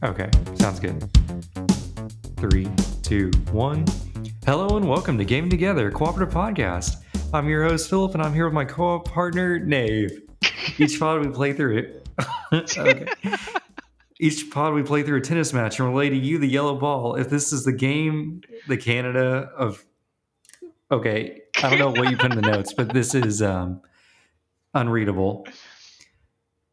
Okay, sounds good. 3, 2, 1. Hello and welcome to Gaming Together, a cooperative podcast. I'm your host, Philip, and I'm here with my co-op partner, Nave. Each pod we play through it. Okay. Each pod we play through a tennis match and relay to you the yellow ball. If this is the game, the Canada of... Okay, I don't know what you put in the notes, but this is unreadable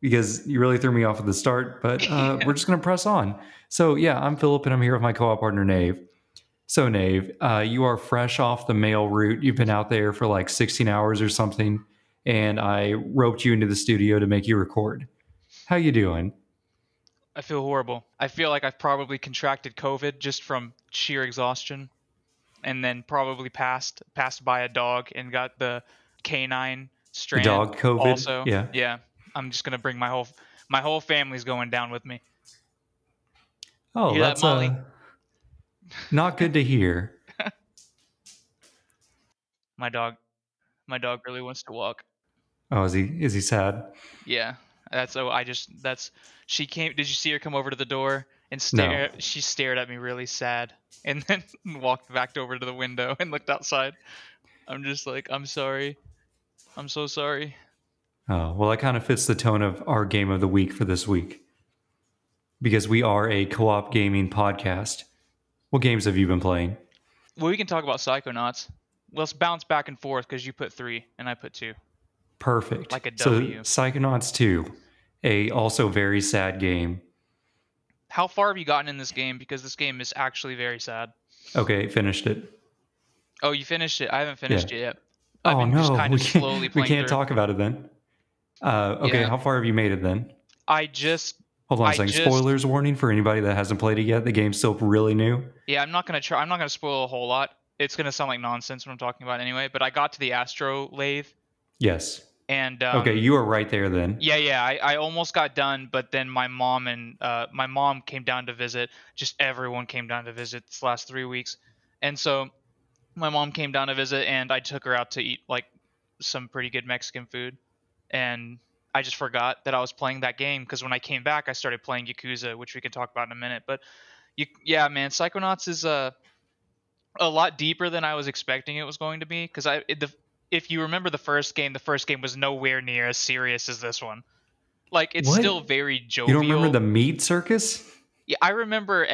because you really threw me off at the start, but we're just going to press on. So yeah, I'm Philip, and I'm here with my co-op partner, Nave. So Nave, you are fresh off the mail route. You've been out there for like 16 hours or something, and I roped you into the studio to make you record. How you doing? I feel horrible. I feel like I've probably contracted COVID just from sheer exhaustion, and then probably passed by a dog and got the canine strand. The dog COVID? Also, yeah. I'm just gonna bring my whole family's going down with me. Oh, that's that, Molly? Not good to hear. My dog really wants to walk. Oh, is he sad? Yeah, she came. Did you see her come over to the door and stare? No. She stared at me really sad, and then walked back over to the window and looked outside. I'm just like, I'm sorry. I'm so sorry. Oh, well, that kind of fits the tone of our game of the week for this week. Because we are a co-op gaming podcast. What games have you been playing? Well, we can talk about Psychonauts. Let's bounce back and forth because you put 3 and I put 2. Perfect. Like a W. So, Psychonauts 2, a also very sad game. How far have you gotten in this game? Because this game is actually very sad. Okay, finished it. Oh, you finished it? I haven't finished it yet. I've been just kind of slowly playing we can't through. Talk about it then. Okay, yeah. How far have you made it then? Hold on a second. Spoilers warning for anybody that hasn't played it yet. The game's still really new. Yeah, I'm not gonna spoil a whole lot. It's gonna sound like nonsense when I'm talking about it anyway. But I got to the Astro lathe. Yes. And okay, you were right there then. Yeah. I almost got done, but then my mom came down to visit. Just everyone came down to visit this last 3 weeks, and so my mom came down to visit, and I took her out to eat like some pretty good Mexican food, and I just forgot that I was playing that game because when I came back, I started playing Yakuza, which we can talk about in a minute. But yeah, man, Psychonauts is a lot deeper than I was expecting it was going to be. Because if you remember the first game was nowhere near as serious as this one. Like, it's still very jovial. You don't remember the meat circus? Yeah, I remember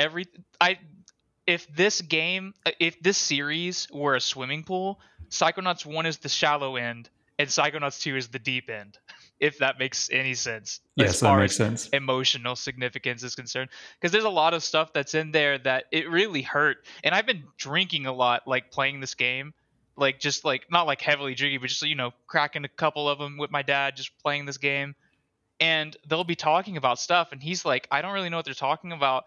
If this series were a swimming pool, Psychonauts 1 is the shallow end, and Psychonauts 2 is the deep end. If that makes any sense. Yes, that makes sense. Emotional significance is concerned. Because there's a lot of stuff that's in there that it really hurt. And I've been drinking a lot, like, playing this game. Like, just, like, not, like, heavily drinking, but just, cracking a couple of them with my dad, just playing this game. And they'll be talking about stuff, and he's like, I don't really know what they're talking about.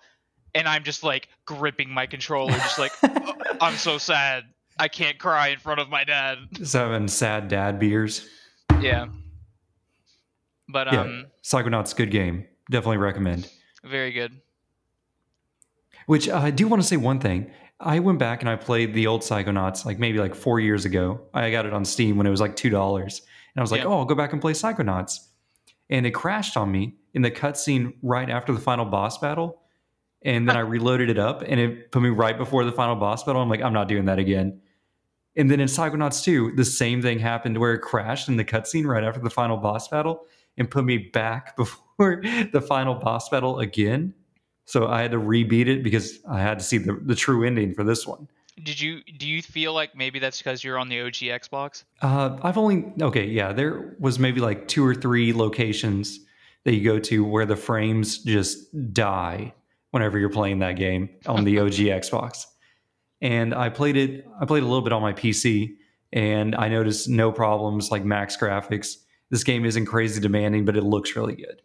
And I'm just, like, gripping my controller, just like, oh, I'm so sad. I can't cry in front of my dad. Just having sad dad beers. Yeah. But Psychonauts, good game. Definitely recommend. Very good. Which I do want to say one thing. I went back and I played the old Psychonauts maybe 4 years ago. I got it on Steam when it was like $2. And I was like, I'll go back and play Psychonauts. And it crashed on me in the cutscene right after the final boss battle. And then I reloaded it up and it put me right before the final boss battle. I'm like, I'm not doing that again. And then in Psychonauts 2, the same thing happened where it crashed in the cutscene right after the final boss battle and put me back before the final boss battle again. So I had to rebeat it because I had to see the true ending for this one. Do you feel like maybe that's because you're on the OG Xbox? There was maybe like 2 or 3 locations that you go to where the frames just die whenever you're playing that game on the OG Xbox. And I played a little bit on my PC, and I noticed no problems, like max graphics. This game isn't crazy demanding, but it looks really good.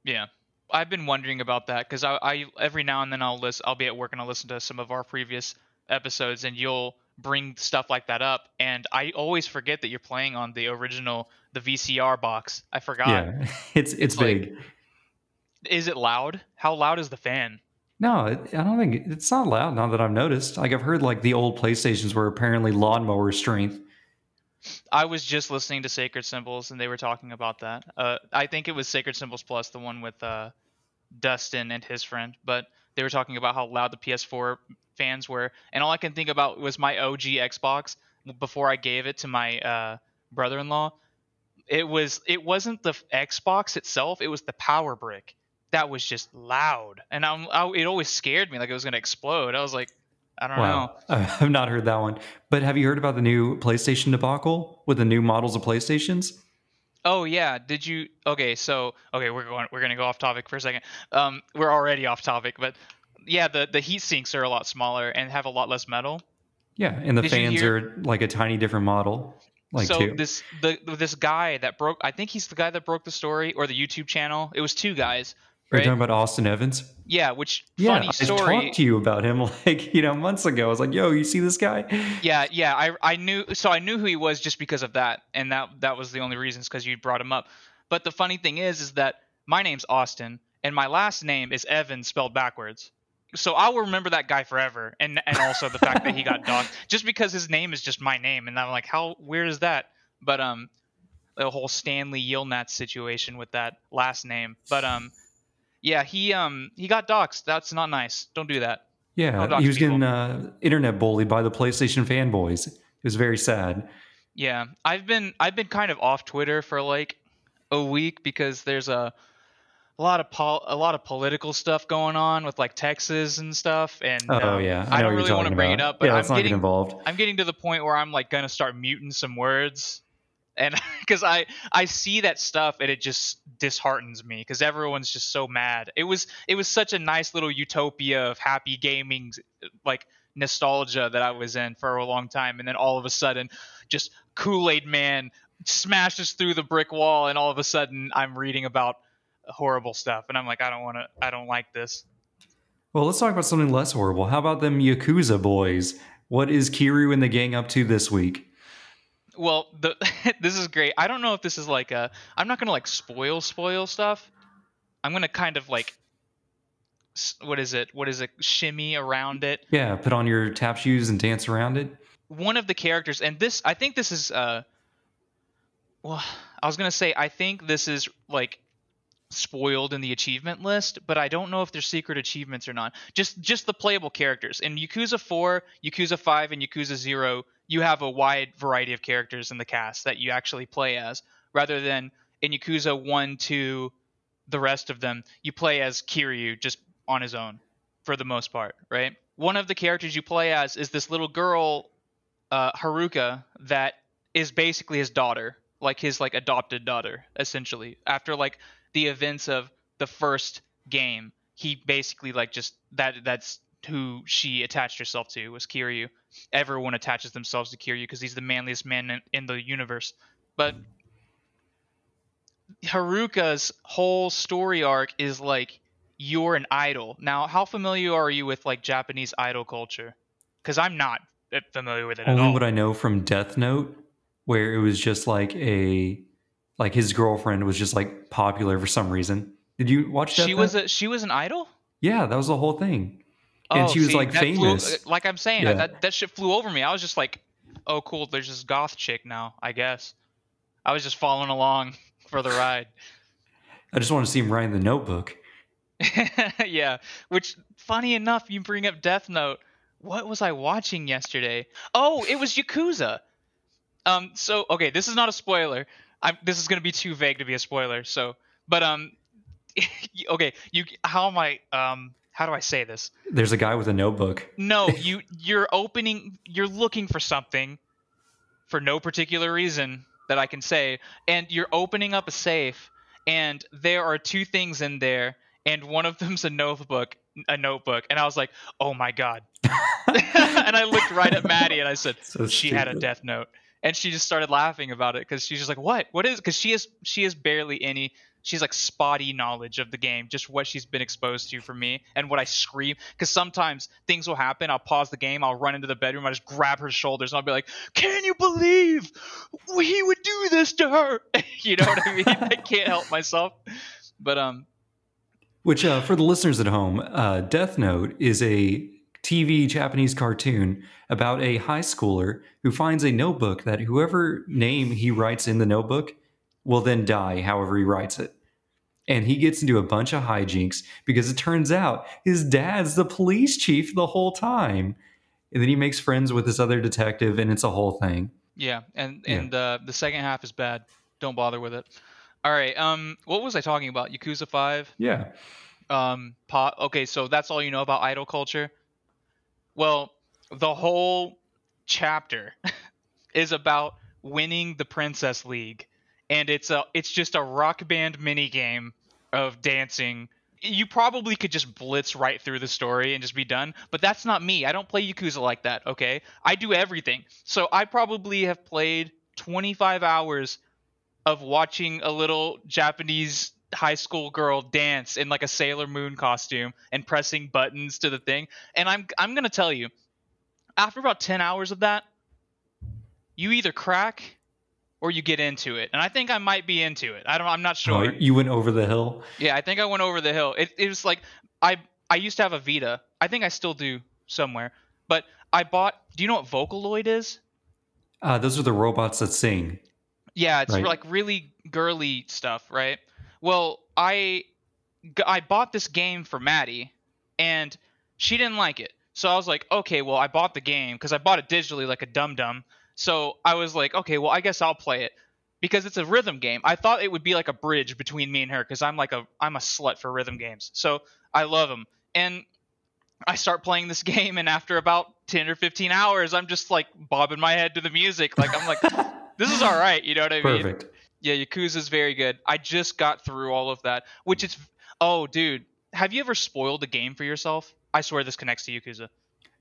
Yeah. I've been wondering about that because I every now and then I'll be at work and I'll listen to some of our previous episodes, and you'll bring stuff like that up, and I always forget that you're playing on the original, the VCR box. I forgot. Yeah, it's big. Like, is it loud? How loud is the fan? No, I don't think it's not loud. Now that I've noticed, like I've heard like the old PlayStations were apparently lawnmower strength. I was just listening to Sacred Symbols, and they were talking about that. I think it was Sacred Symbols Plus, the one with Dustin and his friend, but they were talking about how loud the PS4 fans were, and all I can think about was my OG Xbox before I gave it to my brother-in-law. It wasn't the Xbox itself, it was the power brick that was just loud, and it always scared me like it was going to explode. I was like, I don't know. Wow, I've not heard that one. But have you heard about the new PlayStation debacle with the new models of PlayStations? Oh yeah, did you? Okay, so okay, we're gonna go off topic for a second. We're already off topic, but yeah, the heat sinks are a lot smaller and have a lot less metal. Yeah, and the Did you fans hear? are like a tiny different model, like So two. this guy that broke, I think he's the guy that broke the story or the YouTube channel. It was two guys, Are you right? talking about Austin Evans? Yeah, which Yeah, funny I talked story. to you about him like, months ago. I was like, yo, you see this guy? Yeah, I knew, so I knew who he was just because of that, and that was the only reasons because you brought him up. But the funny thing is that my name's Austin and my last name is Evans spelled backwards. So I will remember that guy forever, and also the fact that he got dogged just because his name is just my name, and I'm like, how weird is that? But the whole Stanley Yilnats situation with that last name. But yeah, he got doxxed. That's not nice. Don't do that. Don't Yeah, he dox was people. getting internet bullied by the PlayStation fanboys. It was very sad. Yeah, I've been kind of off Twitter for like a week because there's a lot of political stuff going on with like Texas and stuff, and Oh yeah, I I know don't what you're really want talking to bring it about. up, but Yeah, let's not get involved. I'm getting to the point where I'm like gonna start muting some words, and because I see that stuff and it just disheartens me because everyone's just so mad. It was such a nice little utopia of happy gaming, like nostalgia that I was in for a long time, and then all of a sudden, just Kool-Aid Man smashes through the brick wall, and all of a sudden I'm reading about horrible stuff, and I'm like, I don't like this. Well, let's talk about something less horrible. How about them Yakuza boys? What is Kiryu and the gang up to this week? Well, this is great. I don't know if this is like a. I'm not gonna like spoil stuff. I'm gonna kind of like what is it? What is it? Shimmy around it. Yeah, put on your tap shoes and dance around it. One of the characters, and this I think this is well, I was gonna say I think this is like spoiled in the achievement list, but I don't know if they're secret achievements or not. Just the playable characters. In Yakuza 4, Yakuza 5, and Yakuza 0, you have a wide variety of characters in the cast that you actually play as, rather than in Yakuza 1, 2, the rest of them, you play as Kiryu just on his own for the most part, right? One of the characters you play as is this little girl, Haruka, that is basically his daughter, like his like adopted daughter, essentially. After like the events of the first game, he basically like just that's who she attached herself to, was Kiryu. Everyone attaches themselves to Kiryu because he's the manliest man in the universe. But Haruka's whole story arc is like, you're an idol. Now, how familiar are you with like Japanese idol culture? Because I'm not familiar with it at Only all. what I know from Death Note, where it was just like his girlfriend was just like popular for some reason. Did you watch Death Note? She was an idol. Yeah, that was the whole thing. And Oh, she was see, like that flew. famous. Like I'm saying, Yeah. that shit flew over me. I was just like, oh, cool. There's this goth chick now. I guess I was just following along for the ride. I just want to see him writing the notebook. Yeah. Which, funny enough, you bring up Death Note. What was I watching yesterday? Oh, it was Yakuza. So okay, this is not a spoiler. This is gonna be too vague to be a spoiler. So, but okay, how am I how do I say this? There's a guy with a notebook. No, you're looking for something for no particular reason that I can say, and you're opening up a safe, and there are two things in there, and one of them's a notebook, and I was like, oh my god. And I looked right at Maddie and I said, So she had a stupid. death note. And she just started laughing about it because she's just like, what is, because she has barely any, she's like spotty knowledge of the game, just what she's been exposed to from me and what I scream. Because sometimes things will happen, I'll pause the game, I'll run into the bedroom, I just grab her shoulders and I'll be like, can you believe he would do this to her? You know what I mean? I can't help myself. But Which, for the listeners at home, Death Note is a TV Japanese cartoon about a high schooler who finds a notebook that whoever name he writes in the notebook will then die however he writes it. And he gets into a bunch of hijinks because it turns out his dad's the police chief the whole time. And then he makes friends with this other detective, and it's a whole thing. Yeah, Yeah. and the second half is bad. Don't bother with it. All right. What was I talking about? Yakuza 5. Yeah. Okay, so that's all you know about idol culture. Well, the whole chapter is about winning the Princess League, and it's just a rock band mini game of dancing. You probably could just blitz right through the story and just be done, but that's not me. I don't play Yakuza like that, okay? I do everything. So I probably have played 25 hours of watching a little Japanese high school girl dance in like a Sailor Moon costume and pressing buttons to the thing. And I'm going to tell you, after about 10 hours of that, you either crack or you get into it. And I think I might be into it. I'm not sure. Oh, you went over the hill? Yeah, I think I went over the hill. It was like I used to have a Vita. I think I still do somewhere. But I bought, do you know what Vocaloid is? Those are the robots that sing. Yeah, it's Right. like really girly stuff, right? Well, I bought this game for Maddie, and she didn't like it. So I was like, okay, well, I bought the game because I bought it digitally like a dum-dum. So I was like, okay, well, I guess I'll play it because it's a rhythm game. I thought it would be like a bridge between me and her because I'm a slut for rhythm games. So I love them. And I start playing this game, and after about 10 or 15 hours, I'm just like bobbing my head to the music. Like, I'm like, this is all right. You know what I mean? Perfect. Yeah, Yakuza's very good. I just got through all of that, which is, oh, dude, have you ever spoiled a game for yourself? I swear this connects to Yakuza.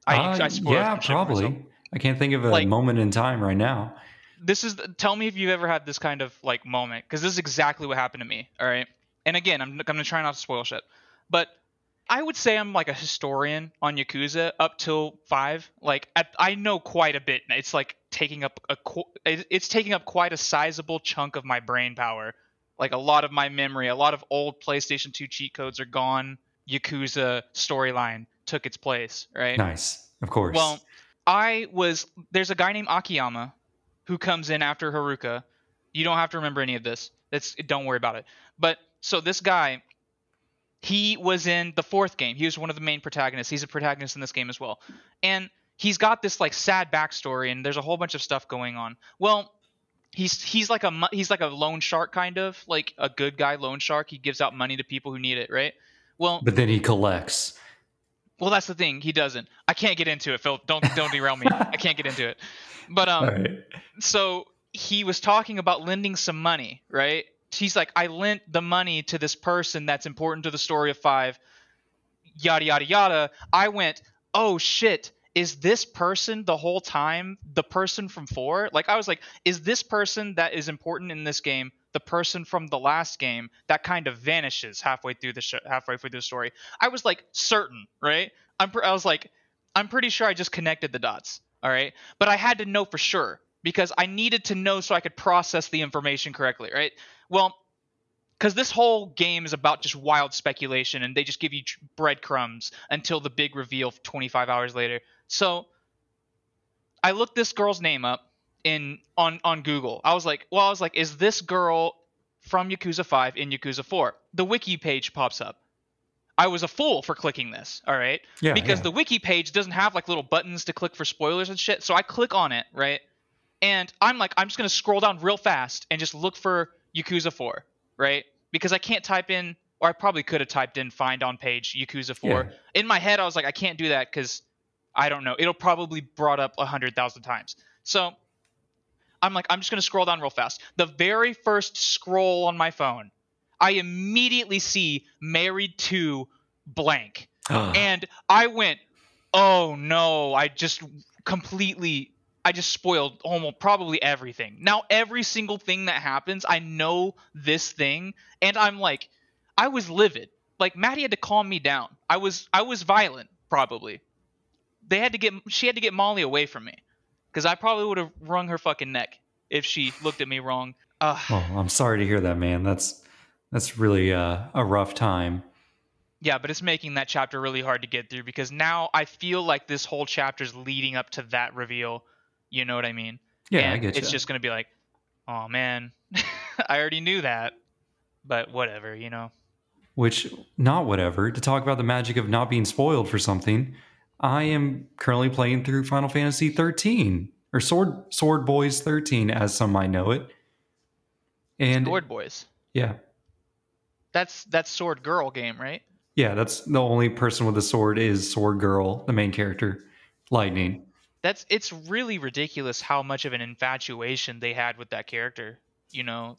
I spoiled Yeah, some shit for myself. probably. I can't think of a Like, moment in time right now. tell me if you've ever had this kind of like moment, because this is exactly what happened to me. All right, and again, I'm gonna try not to spoil shit, but I would say I'm like a historian on Yakuza up till 5. Like I know quite a bit. It's like taking up it's taking up quite a sizable chunk of my brain power. Like a lot of my memory, a lot of old PlayStation 2 cheat codes are gone. Yakuza storyline took its place, right? Nice. Of course. Well, there's a guy named Akiyama who comes in after Haruka. You don't have to remember any of this. Don't worry about it. But so this guy, he was in the 4th game. He was one of the main protagonists. He's a protagonist in this game as well. And he's got this like sad backstory, and there's a whole bunch of stuff going on. Well, he's like a loan shark, kind of like a good guy loan shark. He gives out money to people who need it, right? Well, but then he collects. well, that's the thing. He doesn't. I can't get into it, Phil. Don't derail me. I can't get into it. But All right. so he was talking about lending some money, right? He's like, I lent the money to this person that's important to the story of 5, yada yada yada. I went, oh shit, is this person the whole time the person from 4? Like, I was like, is this person that is important in this game the person from the last game that kind of vanishes halfway through the story? I was like certain, right? I was like, I'm pretty sure I just connected the dots, all right? But I had to know for sure because I needed to know so I could process the information correctly, right? Well, because this whole game is about just wild speculation, and they just give you breadcrumbs until the big reveal 25 hours later. So I looked this girl's name up on Google. I was like, is this girl from Yakuza 5 in Yakuza 4? The wiki page pops up. I was a fool for clicking this, all right? Yeah, because yeah. the wiki page doesn't have like little buttons to click for spoilers and shit. So I click on it, right? And I'm like, I'm just going to scroll down real fast and just look for Yakuza 4, right? Because I can't type in, or I probably could have typed in find on page Yakuza 4. Yeah. In my head, I was like, I can't do that because I don't know. It'll probably brought up 100,000 times. So I'm like, I'm just going to scroll down real fast. The very first scroll on my phone, I immediately see married to blank. And I went, oh no, I just spoiled almost probably everything. Now, every single thing that happens, I know this thing, and I'm like, I was livid. Like, Maddie had to calm me down. I was violent, probably. She had to get Molly away from me, because I probably would have wrung her fucking neck if she looked at me wrong. Oh, I'm sorry to hear that, man. That's really a rough time. Yeah, but it's making that chapter really hard to get through because now I feel like this whole chapter is leading up to that reveal. You know what I mean? Yeah, I And get it's you. just gonna be like, oh man, I already knew that, but whatever, you know. Which, not whatever, to talk about the magic of not being spoiled for something, I am currently playing through Final Fantasy 13, or Sword Boys 13, as some might know it. And Sword Boys. yeah, That's Sword Girl game, right? yeah, that's the only person with a sword is Sword Girl, the main character, Lightning. It's really ridiculous how much of an infatuation they had with that character. You know,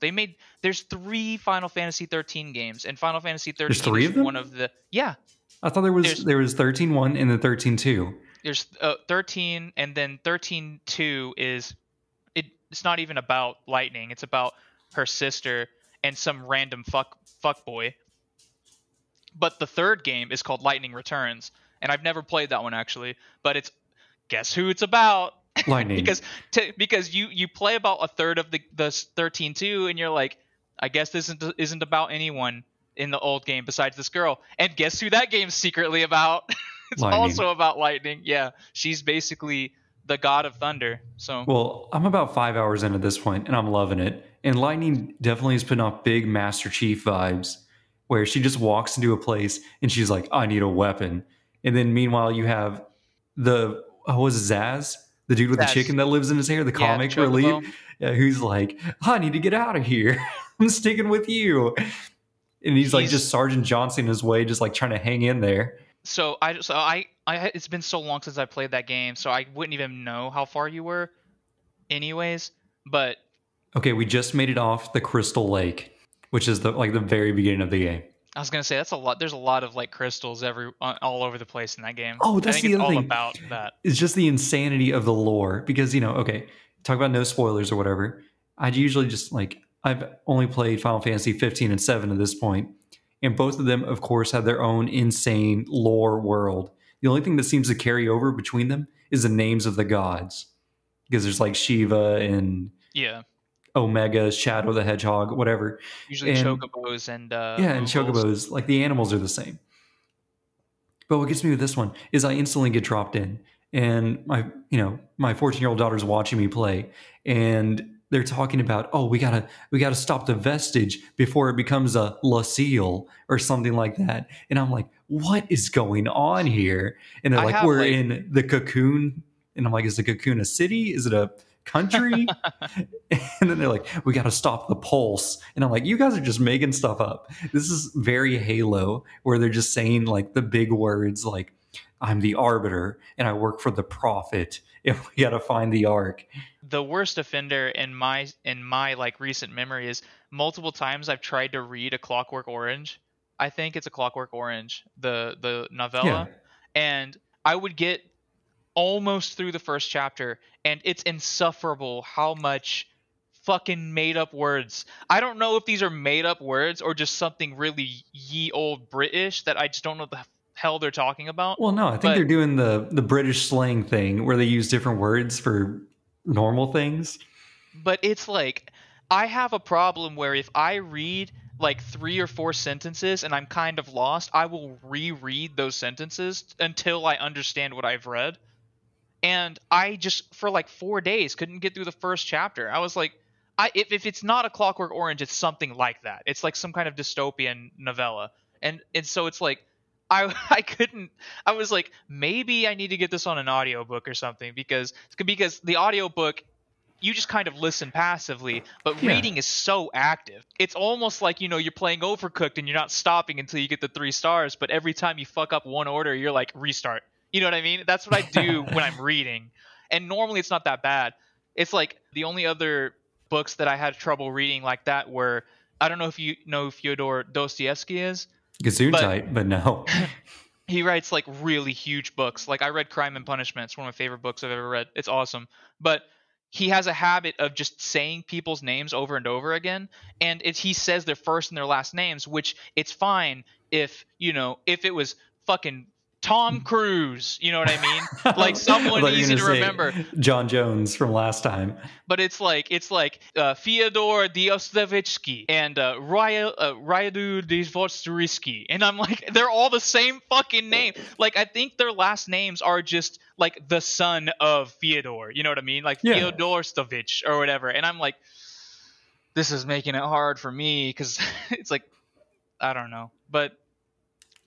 there's 3 Final Fantasy 13 games, and Final Fantasy There's 13 three is of one them? of the yeah. I thought there was There's there was 13.1 and then 13.2. there's 13, and then 13.2 is it's not even about Lightning. It's about her sister and some random fuck boy. But the third game is called Lightning Returns, and I've never played that one actually. But it's guess who it's about? Lightning. because because you play about a third of the 13.2, and you're like, I guess this isn't about anyone in the old game besides this girl. And guess who that game's secretly about? It's Lightning. also about Lightning. Yeah, she's basically the god of thunder. So Well, I'm about 5 hours in at this point, and I'm loving it. And Lightning definitely is putting off big Master Chief vibes, where she just walks into a place and she's like, "I need a weapon." And then meanwhile, you have the was it Zaz, the dude with the that's chicken that lives in his hair, the yeah, the comic relief, chocobo. who's like, "I need to get out of here. I'm sticking with you." And he's like He's just Sergeant Johnson in his way, just like trying to hang in there. so I it's been so long since I played that game, so I wouldn't even know how far you were, anyways. But Okay, we just made it off the Crystal Lake, which is the very beginning of the game. I was gonna say that's a lot. There's a lot of like crystals all over the place in that game. Oh, I that's think the it's other all thing. about that. It's just the insanity of the lore because okay, talk about no spoilers or whatever. I'd usually just I've only played Final Fantasy 15 and 7 at this point, and both of them, of course, have their own insane lore world. The only thing that seems to carry over between them is the names of the gods, because there's like Shiva and Yeah, Omega, Shadow the Hedgehog, whatever, usually and chocobos and yeah, and moogles. Chocobos, like the animals are the same. But what gets me with this one is I instantly get dropped in, and my 14-year-old daughter's watching me play, and they're talking about, oh, we gotta stop the vestige before it becomes a La Seal or something like that, and I'm like, what is going on here? And they're I like, have we're like in the cocoon, and I'm like, is the cocoon a city? Is it a country? And then they're like, we got to stop the pulse. And I'm like, you guys are just making stuff up. This is very Halo, where they're just saying like the big words like, I'm the arbiter and I work for the prophet. And we got to find the ark. the worst offender in my like recent memory is multiple times I've tried to read a Clockwork Orange. I think it's a Clockwork Orange, the Yeah. novella, and I would get almost through the first chapter, and it's insufferable how much fucking made up words. I don't know if these are made up words or just something really ye old British that I just don't know the hell they're talking about. Well, no, I think But they're doing the British slang thing where they use different words for normal things. it's like I have a problem where if I read like 3 or 4 sentences and I'm kind of lost, I will reread those sentences until I understand what I've read. And I just for like 4 days couldn't get through the first chapter. I was like, if it's not a Clockwork Orange, it's something like that. It's like some kind of dystopian novella, and so it's like I couldn't. I was like, maybe I need to get this on an audiobook or something because the audiobook you just kind of listen passively, but Yeah. reading is so active. It's almost like you're playing Overcooked and you're not stopping until you get the 3 stars, but every time you fuck up one order, you're like restart. You know what I mean? That's what I do when I'm reading. And normally it's not that bad. It's like the only other books that I had trouble reading like that were I don't know if you know who Fyodor Dostoevsky is, but Gesundheit, but no. he writes like really huge books. Like I read Crime and Punishment. It's one of my favorite books I've ever read. It's awesome. But he has a habit of just saying people's names over and over again, and he says their first and their last names, which it's fine if if it was fucking Tom Cruise, you know what I mean? Like I someone thought you were easy gonna to say remember. John Jones from last time. But it's like Fyodor Dostoevsky and Ryadu Dvorsky, and I'm like, they're all the same fucking name. Like, I think their last names are just like the son of Fyodor. You know what I mean? Like Yeah. Fyodor Stovich or whatever. And I'm like, this is making it hard for me because it's like, I don't know, but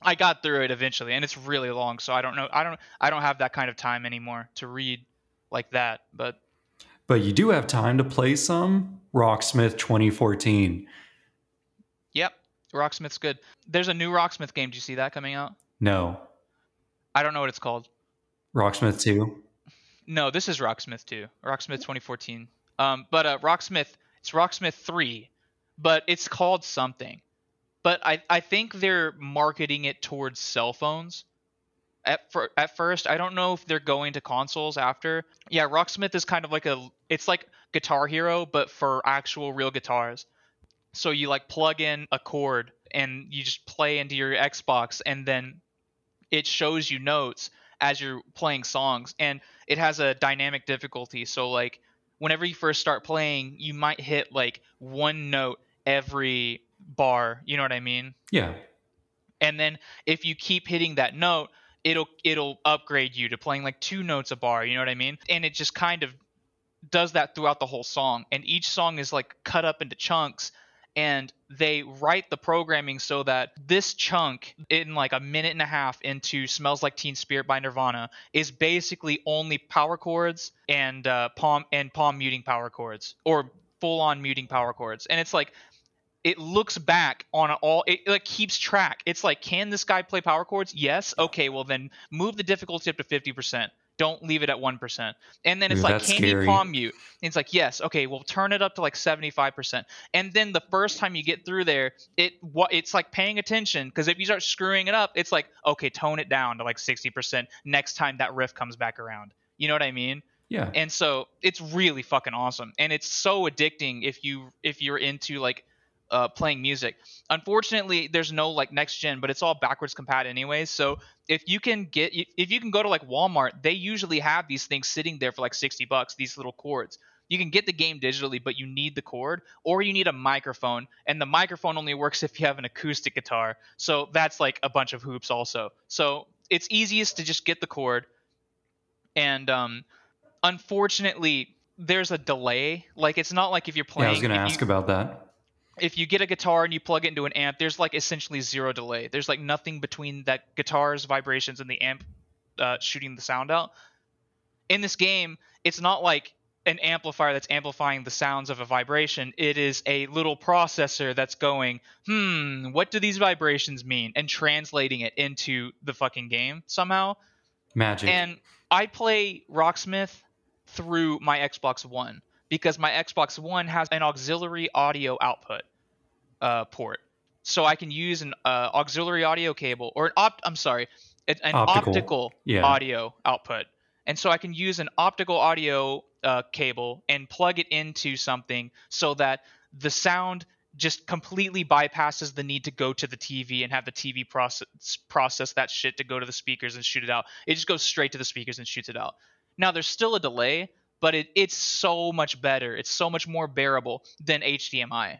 I got through it eventually, and it's really long, so I don't know. I don't have that kind of time anymore to read like that, but. But you do have time to play some Rocksmith 2014. Yep, Rocksmith's good. There's a new Rocksmith game. Do you see that coming out? No. I don't know what it's called. Rocksmith 2? No, this is Rocksmith 2. Rocksmith 2014. But Rocksmith, it's Rocksmith 3, but it's called something. But I think they're marketing it towards cell phones. At first, I don't know if they're going to consoles after. Yeah, Rocksmith is kind of like it's like Guitar Hero, but for actual real guitars. So you like plug in a chord and you just play into your Xbox, and then it shows you notes as you're playing songs, and it has a dynamic difficulty. So like whenever you first start playing, you might hit like one note every bar, you know what I mean? Yeah. And then if you keep hitting that note, it'll upgrade you to playing like two notes a bar, you know what I mean? And it just kind of does that throughout the whole song. And each song is like cut up into chunks, and they write the programming so that this chunk in like a minute and a half into Smells Like Teen Spirit by Nirvana is basically only power chords and palm muting power chords, or full on muting power chords. And it's like, it looks back on it like keeps track. It's like, can this guy play power chords? Yes. Okay, well then move the difficulty up to 50%. Don't leave it at 1%. And then it's Ooh, like, that's can scary. he palm mute? And it's like, yes. Okay, well turn it up to like 75%. And then the first time you get through there, it's like paying attention, because if you start screwing it up, it's like, okay, tone it down to like 60% next time that riff comes back around. You know what I mean? Yeah. And so it's really fucking awesome, and it's so addicting if you're into like playing music. Unfortunately, there's no like next gen, but it's all backwards compat anyways. So if you can go to like Walmart, they usually have these things sitting there for like $60, these little cords. You can get the game digitally, but you need the cord, or you need a microphone, and the microphone only works if you have an acoustic guitar. So that's like a bunch of hoops also. So it's easiest to just get the cord, and unfortunately there's a delay. Like, it's not like if you're playing. Yeah, I was going to ask about that. If you get a guitar and you plug it into an amp, there's like essentially zero delay. There's like nothing between that guitar's vibrations and the amp shooting the sound out. In this game, it's not like an amplifier that's amplifying the sounds of a vibration. It is a little processor that's going, what do these vibrations mean? And translating it into the fucking game somehow. Magic. And I play Rocksmith through my Xbox One, because my Xbox One has an auxiliary audio output port. So I can use an auxiliary audio cable, or an optical audio output. And so I can use an optical audio cable and plug it into something so that the sound just completely bypasses the need to go to the TV and have the TV process that shit to go to the speakers and shoot it out. It just goes straight to the speakers and shoots it out. Now, there's still a delay, but it's so much better. It's so much more bearable than HDMI.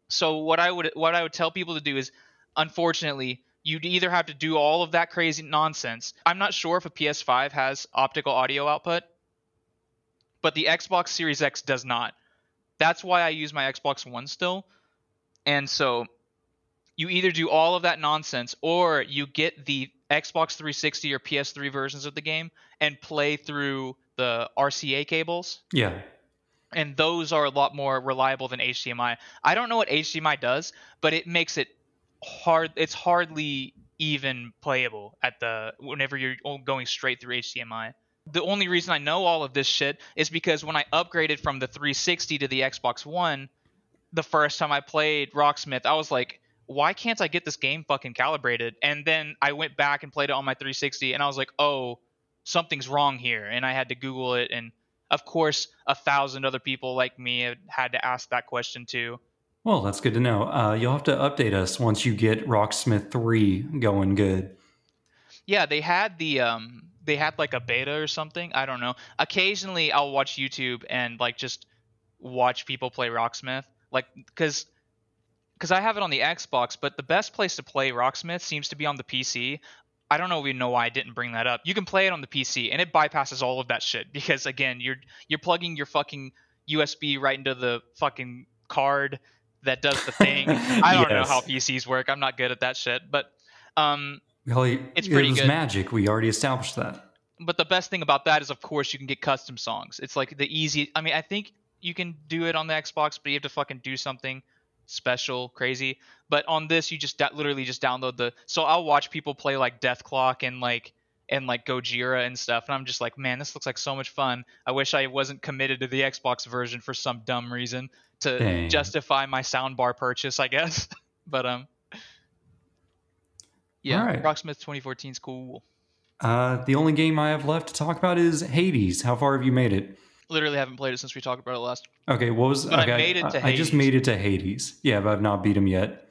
So what I would tell people to do is, unfortunately, you'd either have to do all of that crazy nonsense. I'm not sure if a PS5 has optical audio output, but the Xbox Series X does not. That's why I use my Xbox One still. And so you either do all of that nonsense, or you get the Xbox 360 or PS3 versions of the game and play through the RCA cables. Yeah. And those are a lot more reliable than HDMI. I don't know what HDMI does, but it makes it hard. It's hardly even playable whenever you're going straight through HDMI. The only reason I know all of this shit is because when I upgraded from the 360 to the Xbox One, the first time I played Rocksmith, I was like, why can't I get this game fucking calibrated? And then I went back and played it on my 360, and I was like, oh, something's wrong here. And I had to Google it, and of course 1,000 other people like me had to ask that question too. Well, that's good to know. You'll have to update us once you get Rocksmith 3 going good. Yeah, they had like a beta or something. I don't know. Occasionally I'll watch YouTube and like just watch people play Rocksmith. Like cuz I have it on the Xbox, but the best place to play Rocksmith seems to be on the PC. I don't even know why I didn't bring that up. You can play it on the PC and it bypasses all of that shit because again, you're plugging your fucking USB right into the fucking card that does the thing. I don't know how Yes. PCs work. I'm not good at that shit, but um Well, it's it pretty was good. magic. We already established that. But the best thing about that is, of course, you can get custom songs. It's like the easy. I mean, I think you can do it on the Xbox, but you have to fucking do something special, crazy. But on this, you just literally just download the. So I'll watch people play like Death Clock and like Gojira and stuff, and I'm just like, man, this looks like so much fun. I wish I wasn't committed to the Xbox version for some dumb reason to Dang. justify my soundbar purchase, I guess. But All yeah, right. Rocksmith 2014 is cool. The only game I have left to talk about is Hades. How far have you made it? Literally haven't played it since we talked about it last. Okay, what was But I okay? made it to I just Hades. made it to Hades. Yeah, but I've not beat him yet.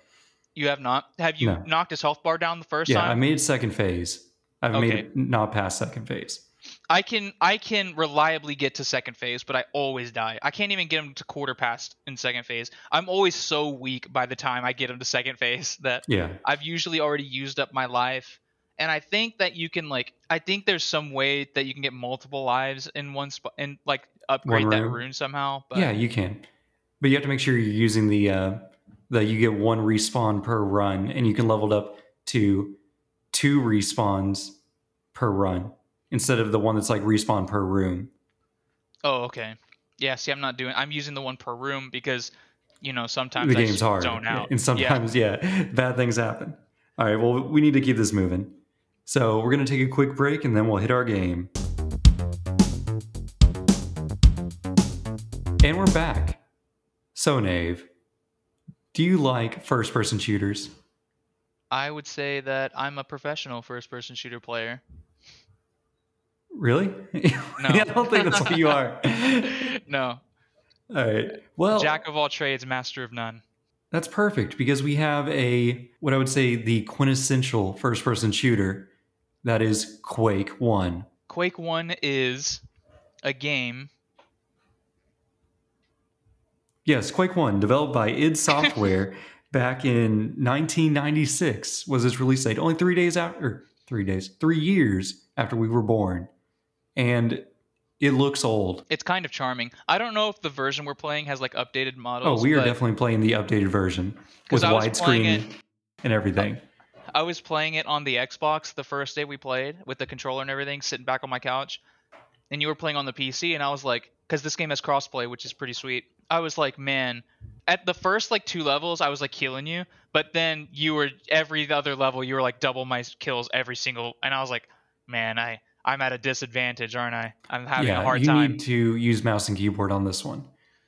You have not? Have you No. knocked his health bar down the first Yeah, I time? made second phase. I've made Okay. it not past second phase. I can reliably get to second phase, but I always die. I can't even get him to quarter past in second phase. I'm always so weak by the time I get him to second phase that Yeah. I've usually already used up my life. And I think that you can like I think there's some way that you can get multiple lives in one spot and like upgrade One that room. rune somehow. But Yeah, you can. But you have to make sure you're using the that you get one respawn per run, and you can level it up to 2 respawns per run instead of the one that's like respawn per room. oh, okay. Yeah, see I'm using the one per room because sometimes The I game's just hard, zone out. and Yeah. sometimes bad things happen. All right, well, we need to keep this moving. So we're gonna take a quick break, and then we'll hit our game. And we're back. So, Nave, do you like first-person shooters? I would say that I'm a professional first-person shooter player. Really? No. I don't think that's what you are. No. All right. Well, Jack of all trades, master of none. that's perfect because we have what I would say the quintessential first-person shooter that is Quake 1. Quake 1 is a game. Yes, Quake 1, developed by id Software back in 1996 was its release date. Only 3 years after we were born. And it looks old. It's kind of charming. I don't know if the version we're playing has like updated models. Oh, we are definitely playing the updated version with widescreen and everything. I was playing it on the Xbox the first day we played with the controller and everything, sitting back on my couch. And you were playing on the PC, and I was like, because this game has crossplay, which is pretty sweet. I was like, man, at the first like 2 levels, I was like killing you, but then you were every other level, you were like double my kills every single, and I was like, man, I'm at a disadvantage, aren't I? I'm having a hard time. You need to use mouse and keyboard on this one.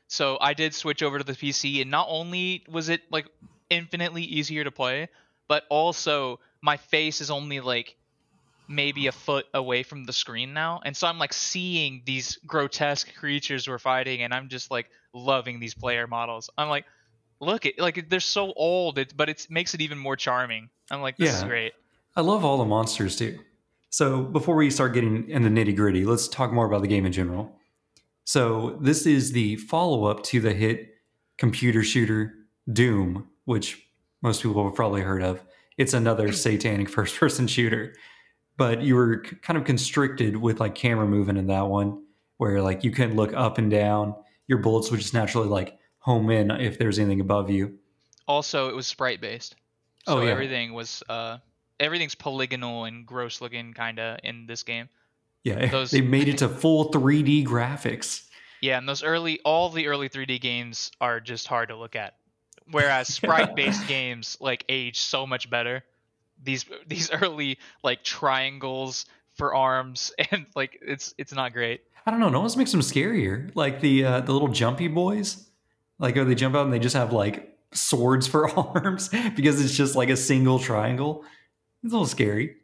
So I did switch over to the PC, and not only was it like infinitely easier to play, but also my face is only like maybe a foot away from the screen now, and so I'm like seeing these grotesque creatures we're fighting, and I'm just like loving these player models. I'm like, look at like they're so old, but it makes it even more charming. I'm like, this is great. I love all the monsters too. So before we start getting in the nitty gritty, let's talk more about the game in general. So this is the follow-up to the hit computer shooter Doom, which most people have probably heard of. It's another satanic first-person shooter. But you were kind of constricted with like camera movement in that one, where like you couldn't look up and down. Your bullets would just naturally like home in if there's anything above you. Also, it was sprite based, so everything's polygonal and gross looking kind of in this game. Yeah, they made it to full 3D graphics. Yeah, and all the early 3D games are just hard to look at, whereas sprite based games like age so much better. These early like triangles for arms and like it's not great. I don't know. It almost makes them scarier. Like the little jumpy boys, like they jump out and they just have like swords for arms because it's just like a single triangle. It's a little scary.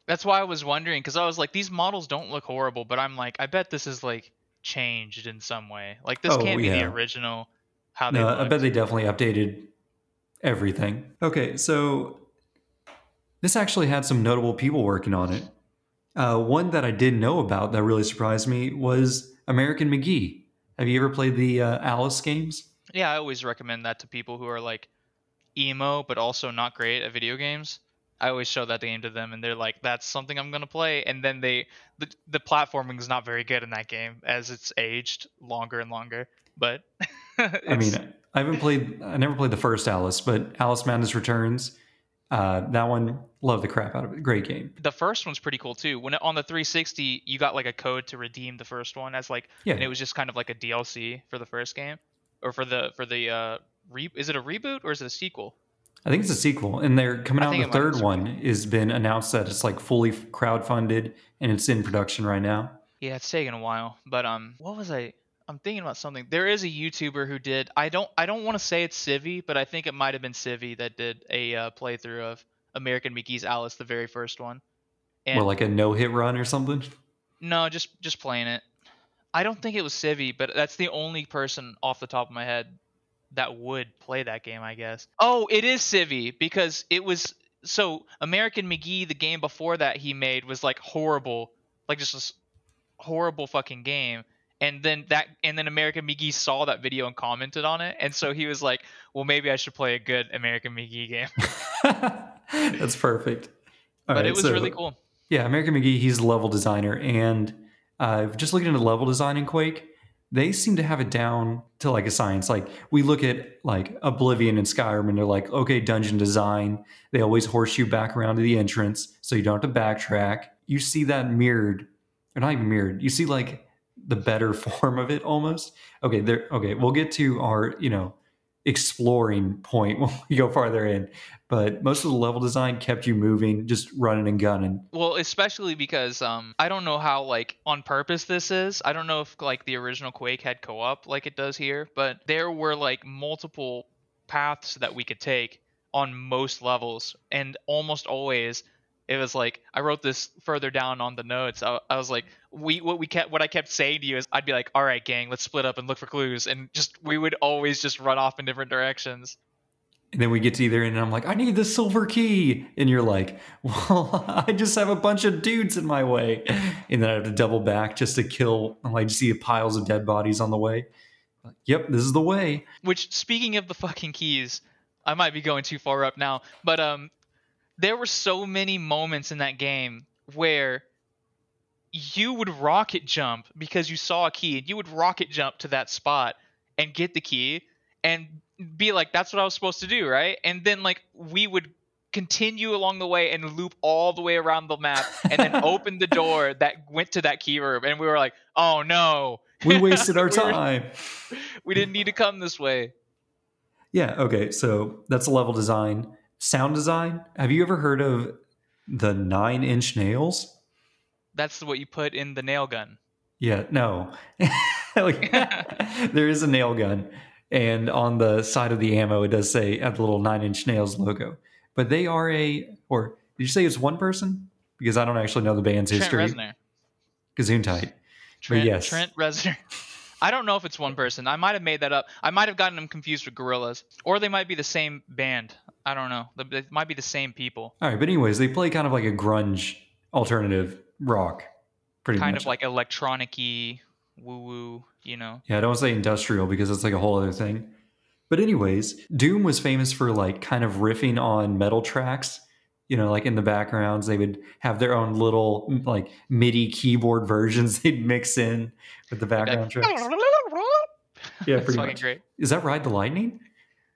That's why I was wondering, because I was like, these models don't look horrible, but I'm like, I bet this is like changed in some way. Like this can't be the original. How they looked. I bet they definitely updated everything. Okay, so This actually had some notable people working on it. One that I didn't know about that really surprised me was American McGee. Have you ever played the Alice games? Yeah, I always recommend that to people who are like emo but also not great at video games. I always show that game to them, and they're like, "That's something I'm gonna play." And then the platforming is not very good in that game as it's aged longer and longer. But I mean, it's I never played the first Alice, but Alice Madness Returns, that one, love the crap out of it. Great game. the first one's pretty cool too. On the 360, you got like a code to redeem the first one as like, Yeah, and it was just kind of like a DLC for the first game, or is it a reboot or is it a sequel? I think it's a sequel, and they're coming I out. think The it might third be. one has been announced that it's like fully crowdfunded and it's in production right now. Yeah, it's taken a while, but what was I? I'm thinking about something. There is a YouTuber who did. I don't want to say it's Civi, but I think it might have been Civi that did a playthrough of American Mickey's Alice, the very first one. Or And like a no-hit run or something. no, just playing it. I don't think it was Civi, but that's the only person off the top of my head that would play that game, I guess. Oh, it is Civi because it was so American McGee, the game before that he made was like horrible, like just a horrible fucking game. And then American McGee saw that video and commented on it, and so he was like, "Well, maybe I should play a good American McGee game." That's perfect. All But it right, was really so cool. yeah, American McGee, he's the level designer, and just looking into level design in Quake, they seem to have it down to like a science. Like we look at like Oblivion and Skyrim, and they're like, okay, dungeon design. They always horse you back around to the entrance, so you don't have to backtrack. You see that mirrored, or not even mirrored. You see like the better form of it almost. Okay, there. Okay, we'll get to our exploring point when we go farther in. But most of the level design kept you moving, just running and gunning. Well, especially because I don't know how like on purpose this is. I don't know if like the original Quake had co-op like it does here, but there were like multiple paths that we could take on most levels, and almost always it was like I wrote this further down on the notes. I was like, what I kept saying to you is I'd be like, all right, gang, let's split up and look for clues, and just we would always just run off in different directions. And then we get to either end, and I'm like, I need the silver key. And you're like, well, I just have a bunch of dudes in my way. And then I have to double back just to kill. And I just see piles of dead bodies on the way. Like, yep, this is the way. Which, speaking of the fucking keys, I might be going too far up now, but there were so many moments in that game where you would rocket jump because you saw a key, and you would rocket jump to that spot and get the key and be like, that's what I was supposed to do, right? And then like we would continue along the way and loop all the way around the map and then open the door that went to that key room, and we were like, oh no. We wasted our time. We didn't need to come this way. Yeah, okay, so that's a level design. Sound design. Have you ever heard of the 9-inch nails? That's what you put in the nail gun. Yeah, no. Like, there is a nail gun, and on the side of the ammo, it does say at the little 9-inch nails logo. But they are or did you say it's one person? Because I don't actually know the band's Trent history. Reznor. Gesundheit. Trent, But yes. Trent Reznor. I don't know if it's one person. I might have made that up. I might have gotten them confused with Gorillaz. Or they might be the same band. I don't know. They might be the same people. All right, but anyways, they play kind of like a grunge alternative rock. Pretty Kind much. of like electronic-y, woo-woo, you know? Yeah, I don't say industrial because it's like a whole other thing. But anyways, Doom was famous for like kind of riffing on metal tracks. Like in the backgrounds, they would have their own little like MIDI keyboard versions they'd mix in with the background tracks. Yeah, That's pretty fucking much. great. Is that Ride the Lightning?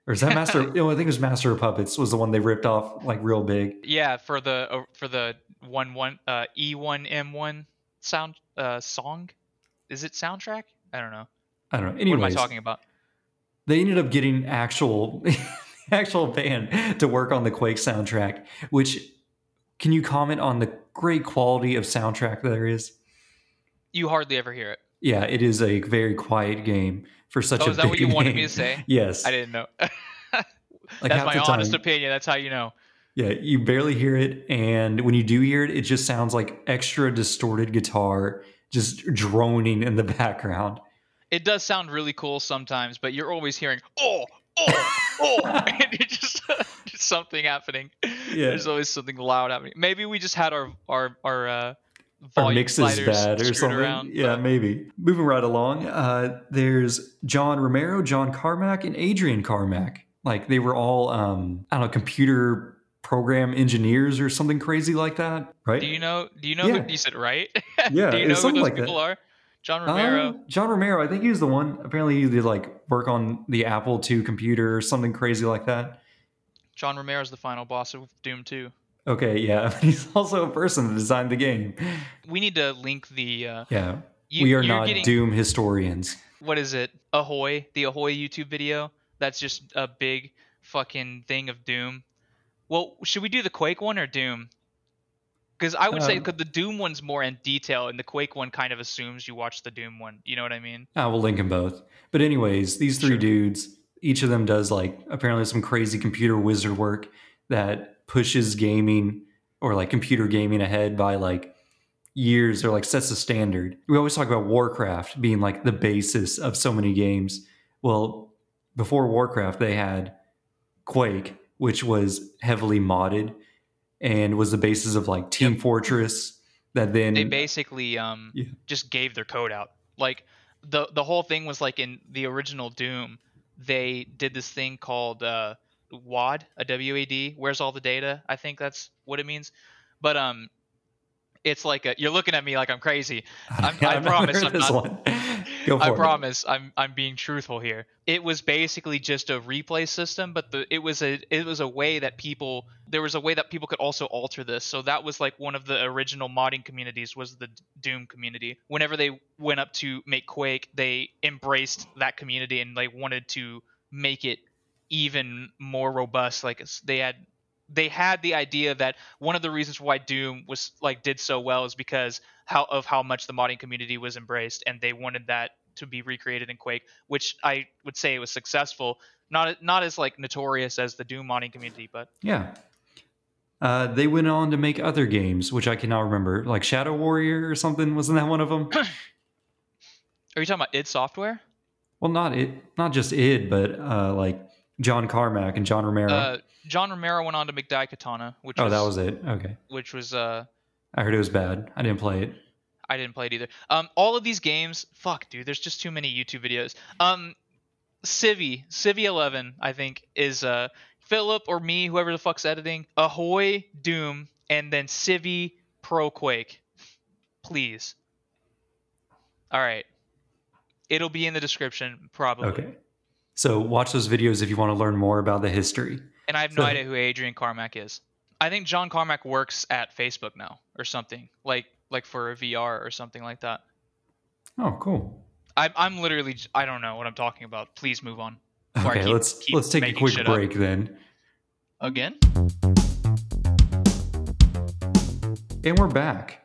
Or is that Master? I think it was Master of Puppets was the one they ripped off like real big. Yeah, for the E1M1 sound song. Is it soundtrack? I don't know. Anyways, What am I talking about? They ended up getting actual band to work on the Quake soundtrack. Which, can you comment on the great quality of soundtrack there is? You hardly ever hear it. Yeah, it is a very quiet game for such a big game. Is that what you wanted me to say? Yes. I didn't know. Like That's my honest opinion. That's how you know. Yeah, you barely hear it, and when you do hear it, it just sounds like extra distorted guitar just droning in the background. It does sound really cool sometimes, but you're always hearing and it just something happening. Yeah. There's always something loud happening. Maybe we just had our Our volume mix is sliders bad or screwed something. around. Yeah, But maybe. Moving right along, there's John Romero, John Carmack, and Adrian Carmack. Like they were all, I don't know, computer program engineers or something crazy like that, right? do you know who Yeah, you said, right? yeah, Do you it's know who something those like people that. are? John Romero. John Romero, I think he was the one. Apparently, he did like work on the Apple II computer or something crazy like that. John Romero is the final boss of Doom 2. Okay, yeah, but he's also a person that designed the game. We need to link the Yeah, we are you're not getting, Doom historians. what is it? Ahoy, the Ahoy YouTube video. That's just a big fucking thing of Doom. Well, should we do the Quake one or Doom? Because I would say Um, because the Doom one's more in detail, and the Quake one kind of assumes you watch the Doom one. You know what I mean? I will link them both. But anyways, these three Sure. dudes, each of them does like apparently some crazy computer wizard work that pushes gaming or like computer gaming ahead by like years or like sets a standard. We always talk about Warcraft being like the basis of so many games. Well, before Warcraft, they had Quake, which was heavily modded and was the basis of like Team Yep. Fortress that then They basically yeah. just gave their code out. Like the whole thing was like in the original Doom, they did this thing called WAD, a WAD. Where's all the data? I think that's what it means. But it's like you're looking at me like I'm crazy. I I've never promise heard I'm this not. one. Go I for it. promise I'm being truthful here. It was basically just a replay system, but it was a way that people could also alter this. So that was like one of the original modding communities was the Doom community. Whenever they went up to make Quake, they embraced that community and they wanted to make it even more robust. Like they had the idea that one of the reasons why Doom was like did so well is because how much the modding community was embraced, and they wanted that to be recreated in Quake, which I would say was successful. Not as like notorious as the Doom modding community, but Yeah. They went on to make other games, which I cannot remember, like Shadow Warrior or something. Wasn't that one of them? are you talking about id Software? Well, not just id, but like John Carmack and John Romero. John Romero went on to make Daikatana, Oh, that was it. Okay, which was I heard it was bad. I didn't play it. I didn't play it either. All of these games, fuck, dude. There's just too many YouTube videos. Civi 11, I think, is Philip or me, whoever the fuck's editing. Ahoy, Doom, and then Civi Pro Quake. Please. All right. It'll be in the description, probably. Okay. So watch those videos if you want to learn more about the history. And I have no idea who Adrian Carmack is. I think John Carmack works at Facebook now or something, like for a VR or something like that. Oh, cool. I'm literally, I don't know what I'm talking about. Please move on. Okay, let's take a quick break then. Again? And we're back.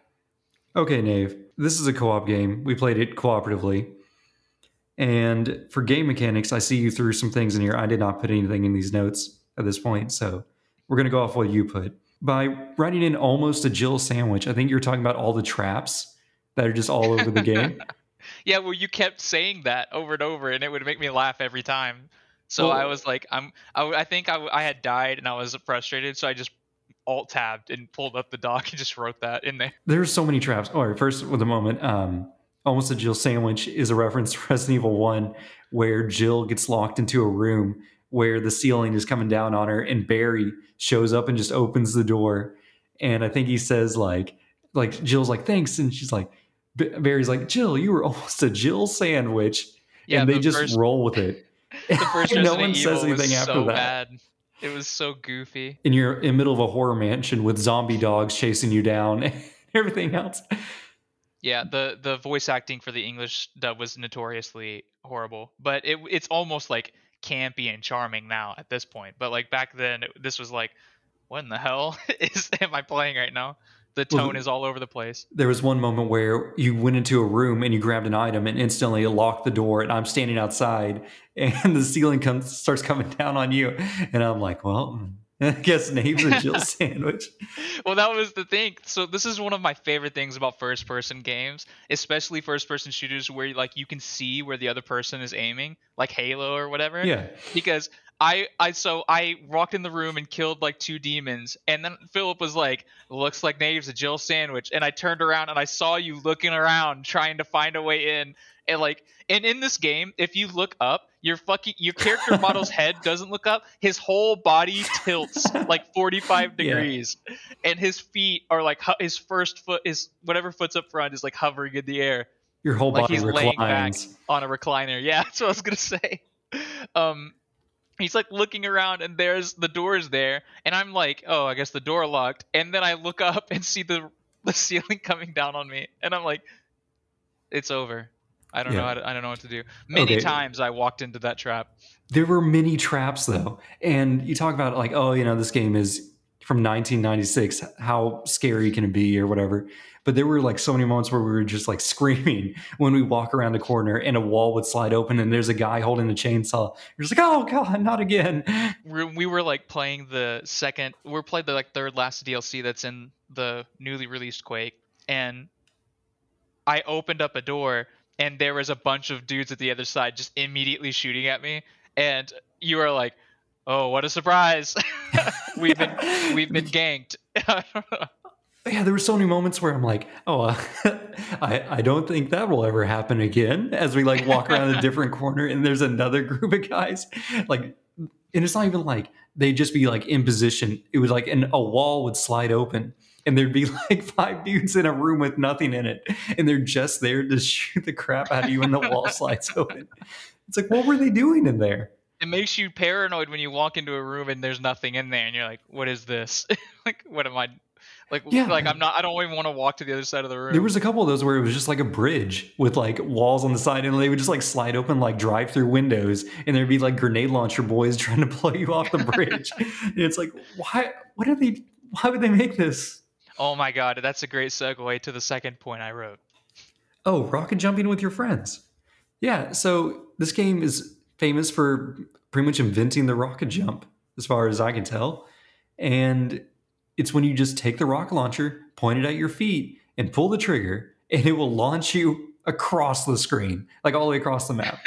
Okay, Nave. This is a co-op game. We played it cooperatively. And for game mechanics, I see you threw some things in here. I did not put anything in these notes at this point, so we're going to go off what you put. By writing in almost a Jill sandwich, I think you're talking about all the traps that are just all over the game. Yeah, well, you kept saying that over and over, and it would make me laugh every time. So I was like, I think I had died, and I was frustrated, so I just alt-tabbed and pulled up the doc and just wrote that in there. There's so many traps. All right, first with a moment. Almost a Jill sandwich is a reference to Resident Evil 1 where Jill gets locked into a room where the ceiling is coming down on her and Barry shows up and just opens the door. And I think he says like Jill's like, thanks. And she's like, Barry's like, Jill, you were almost a Jill sandwich. Yeah, and they just roll with it. The first no Resident one Evil says anything was after so that. bad. It was so goofy. And you're in the middle of a horror mansion with zombie dogs chasing you down and everything else. Yeah, the voice acting for the English dub was notoriously horrible, but it's almost like campy and charming now at this point. But like back then, this was like, what in the hell am I playing right now? The tone is all over the place. There was one moment where you went into a room and you grabbed an item and instantly locked the door, and I'm standing outside and the ceiling starts coming down on you, and I'm like, well, I guess Nave's a Jill sandwich. Well, that was the thing. So this is one of my favorite things about first-person games, especially first-person shooters where like you can see where the other person is aiming, like Halo or whatever. Yeah. Because I walked in the room and killed like 2 demons, and then Philip was like, "Looks like Nave's a Jill sandwich," and I turned around and I saw you looking around trying to find a way in, and like, and in this game, if you look up, your character model's head doesn't look up, his whole body tilts like 45 Yeah. degrees, and his feet are like his first foot is whatever foot's up front is like hovering in the air, Your whole like body he's laying back reclines. on a recliner. Yeah, that's what I was gonna say. Um, he's like looking around and there's the doors there, and I'm like, oh, I guess the door locked. And then I look up and see the ceiling coming down on me, and I'm like, it's over. I don't know. Yeah. I don't know what to do. Many Okay. times I walked into that trap. There were many traps though. And you talk about like, oh, this game is from 1996. How scary can it be or whatever? But there were like so many moments where we were just like screaming when we walk around the corner and a wall would slide open and there's a guy holding a chainsaw. You're just like, oh God, not again. We were like playing we're playing the like third last DLC that's in the newly released Quake, and I opened up a door and there was a bunch of dudes at the other side just immediately shooting at me, and you were like, "Oh, what a surprise! we've been ganked." Yeah, there were so many moments where I'm like, oh, I don't think that will ever happen again. As we like walk around a different corner and there's another group of guys, like, and it's not even like they'd just be like in position. It was like a wall would slide open and there'd be like 5 dudes in a room with nothing in it, and they're just there to shoot the crap out of you when the wall slides open. It's like, what were they doing in there? It makes you paranoid when you walk into a room and there's nothing in there, and you're like, "What is this? Like, what am I?" Like, Yeah. like I'm not. I don't even want to walk to the other side of the room. There was a couple of those where it was just like a bridge with like walls on the side, and they would just like slide open like drive-through windows, and there'd be like grenade launcher boys trying to blow you off the bridge. And it's like, why? What are they? Why would they make this? Oh my god, that's a great segue to the second point I wrote. Oh, rocket jumping with your friends. Yeah. So this game is famous for pretty much inventing the rocket jump, as far as I can tell, and it's when you just take the rocket launcher, point it at your feet, and pull the trigger, and it will launch you across the screen, like all the way across the map.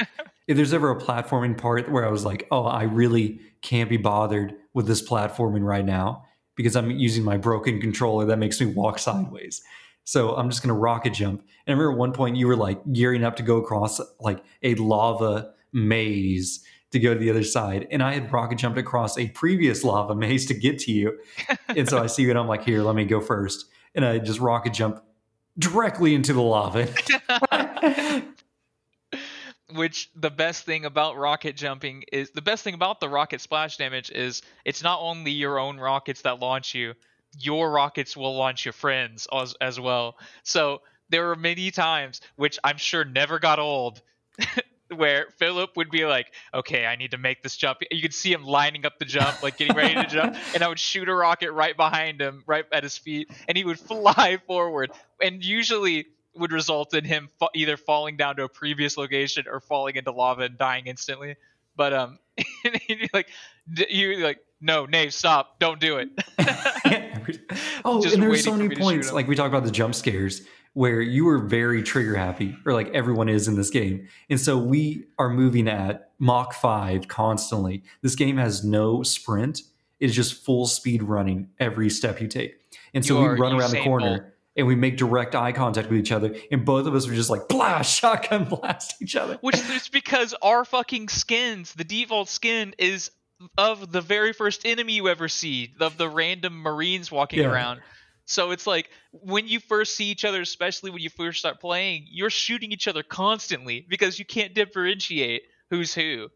If there's ever a platforming part where I was like, oh, I really can't be bothered with this platforming right now because I'm using my broken controller that makes me walk sideways. So I'm just going to rocket jump. And I remember at one point you were like gearing up to go across like a lava maze to go to the other side. And I had rocket jumped across a previous lava maze to get to you. And so I see you and I'm like, here, let me go first. And I just rocket jump directly into the lava. Which the best thing about rocket jumping is the best thing about the rocket splash damage is it's not only your own rockets that launch you, your rockets will launch your friends as well. So there were many times, which I'm sure never got old, where Philip would be like, okay, I need to make this jump. You could see him lining up the jump, like getting ready to jump, and I would shoot a rocket right behind him, right at his feet, and he would fly forward, and usually would result in him either falling down to a previous location or falling into lava and dying instantly. But and he'd be like, you like, no, Nave, stop, don't do it. Oh, Just and there were waiting so for many me to points, shoot him. like we talked about the jump scares, where you were very trigger happy, or like everyone is in this game. And so we are moving at Mach 5 constantly. This game has no sprint. It's just full speed running every step you take. And so we run around the corner and we make direct eye contact with each other, and both of us were just like blast, shotgun blast each other. Which is because our fucking skins, the default skin is of the very first enemy you ever see, of the random Marines walking around. So it's like when you first see each other, especially when you first start playing, you're shooting each other constantly because you can't differentiate who's who.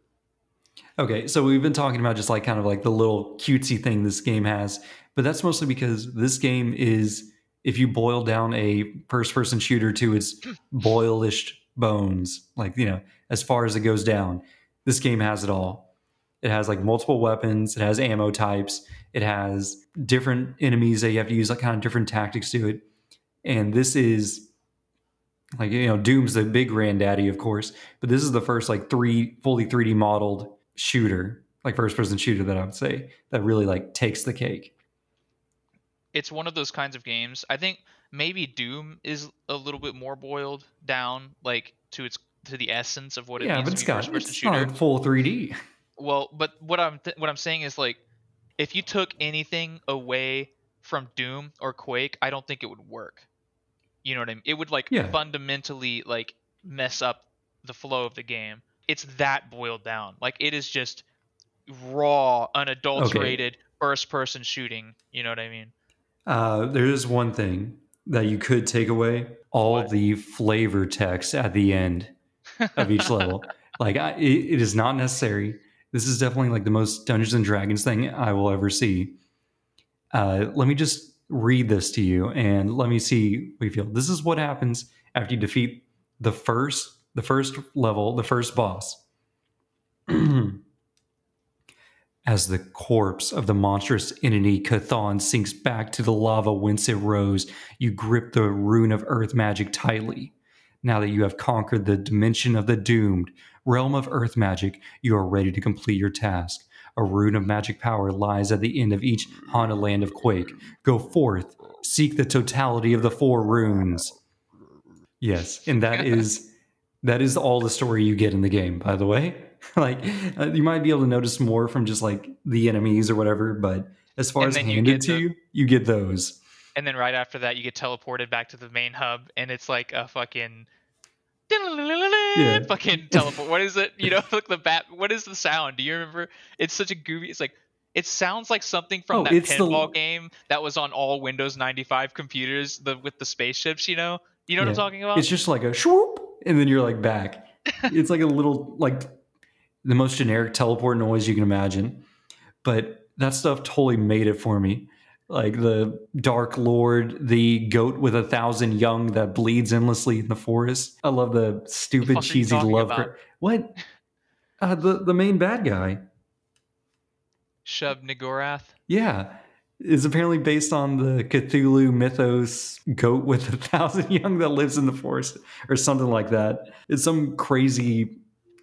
Okay, so we've been talking about just like kind of like the little cutesy thing this game has, but that's mostly because this game is, if you boil down a first-person shooter to its boilish bones, like, as far as it goes down, this game has it all. It has like multiple weapons. It has ammo types. It has different enemies that you have to use like kind of different tactics to it. And this is like, Doom's the big granddaddy, of course, but this is the first like fully 3D modeled shooter, like first-person shooter that I would say that really like takes the cake. It's one of those kinds of games. I think maybe Doom is a little bit more boiled down, like to the essence of what it means to be a first-person shooter. Not full 3D. Well, but what I'm saying is like, if you took anything away from Doom or Quake, I don't think it would work. You know what I mean? It would like Yeah. fundamentally like mess up the flow of the game. It's that boiled down. Like it is just raw, Okay. unadulterated first person shooting. You know what I mean? There is one thing that you could take away: all What? the flavor text at the end of each level. Like, it is not necessary. This is definitely like the most Dungeons and Dragons thing I will ever see. Let me just read this to you, and let me see what you feel. This is what happens after you defeat the first level, the first boss. As the corpse of the monstrous entity Chthon sinks back to the lava whence it rose, you grip the rune of earth magic tightly. Now that you have conquered the dimension of the doomed, realm of earth magic, you are ready to complete your task. A rune of magic power lies at the end of each haunted land of Quake. Go forth, seek the totality of the 4 runes. Yes, and that is all the story you get in the game, by the way. Like, you might be able to notice more from just like the enemies or whatever, but as far And as then you handed get to you, you get those. and then right after that, you get teleported back to the main hub, and it's like a fucking Yeah. fucking teleport. What is it? You know, like the bat. What is the sound? Do you remember? It's such a goofy. It's like it sounds like something from Oh, that it's pinball the game that was on all Windows 95 computers, the with the spaceships. You know what I'm yeah. talking about? It's just like a swoop, and then you're like back. It's like a little like the most generic teleport noise you can imagine. But that stuff totally made it for me. Like the Dark Lord, the goat with 1,000 young that bleeds endlessly in the forest. I love the The stupid, fuck are you cheesy talking love. about? What? The main bad guy. Shub Nigorath. Yeah, is apparently based on the Cthulhu mythos goat with 1,000 young that lives in the forest or something like that. It's some crazy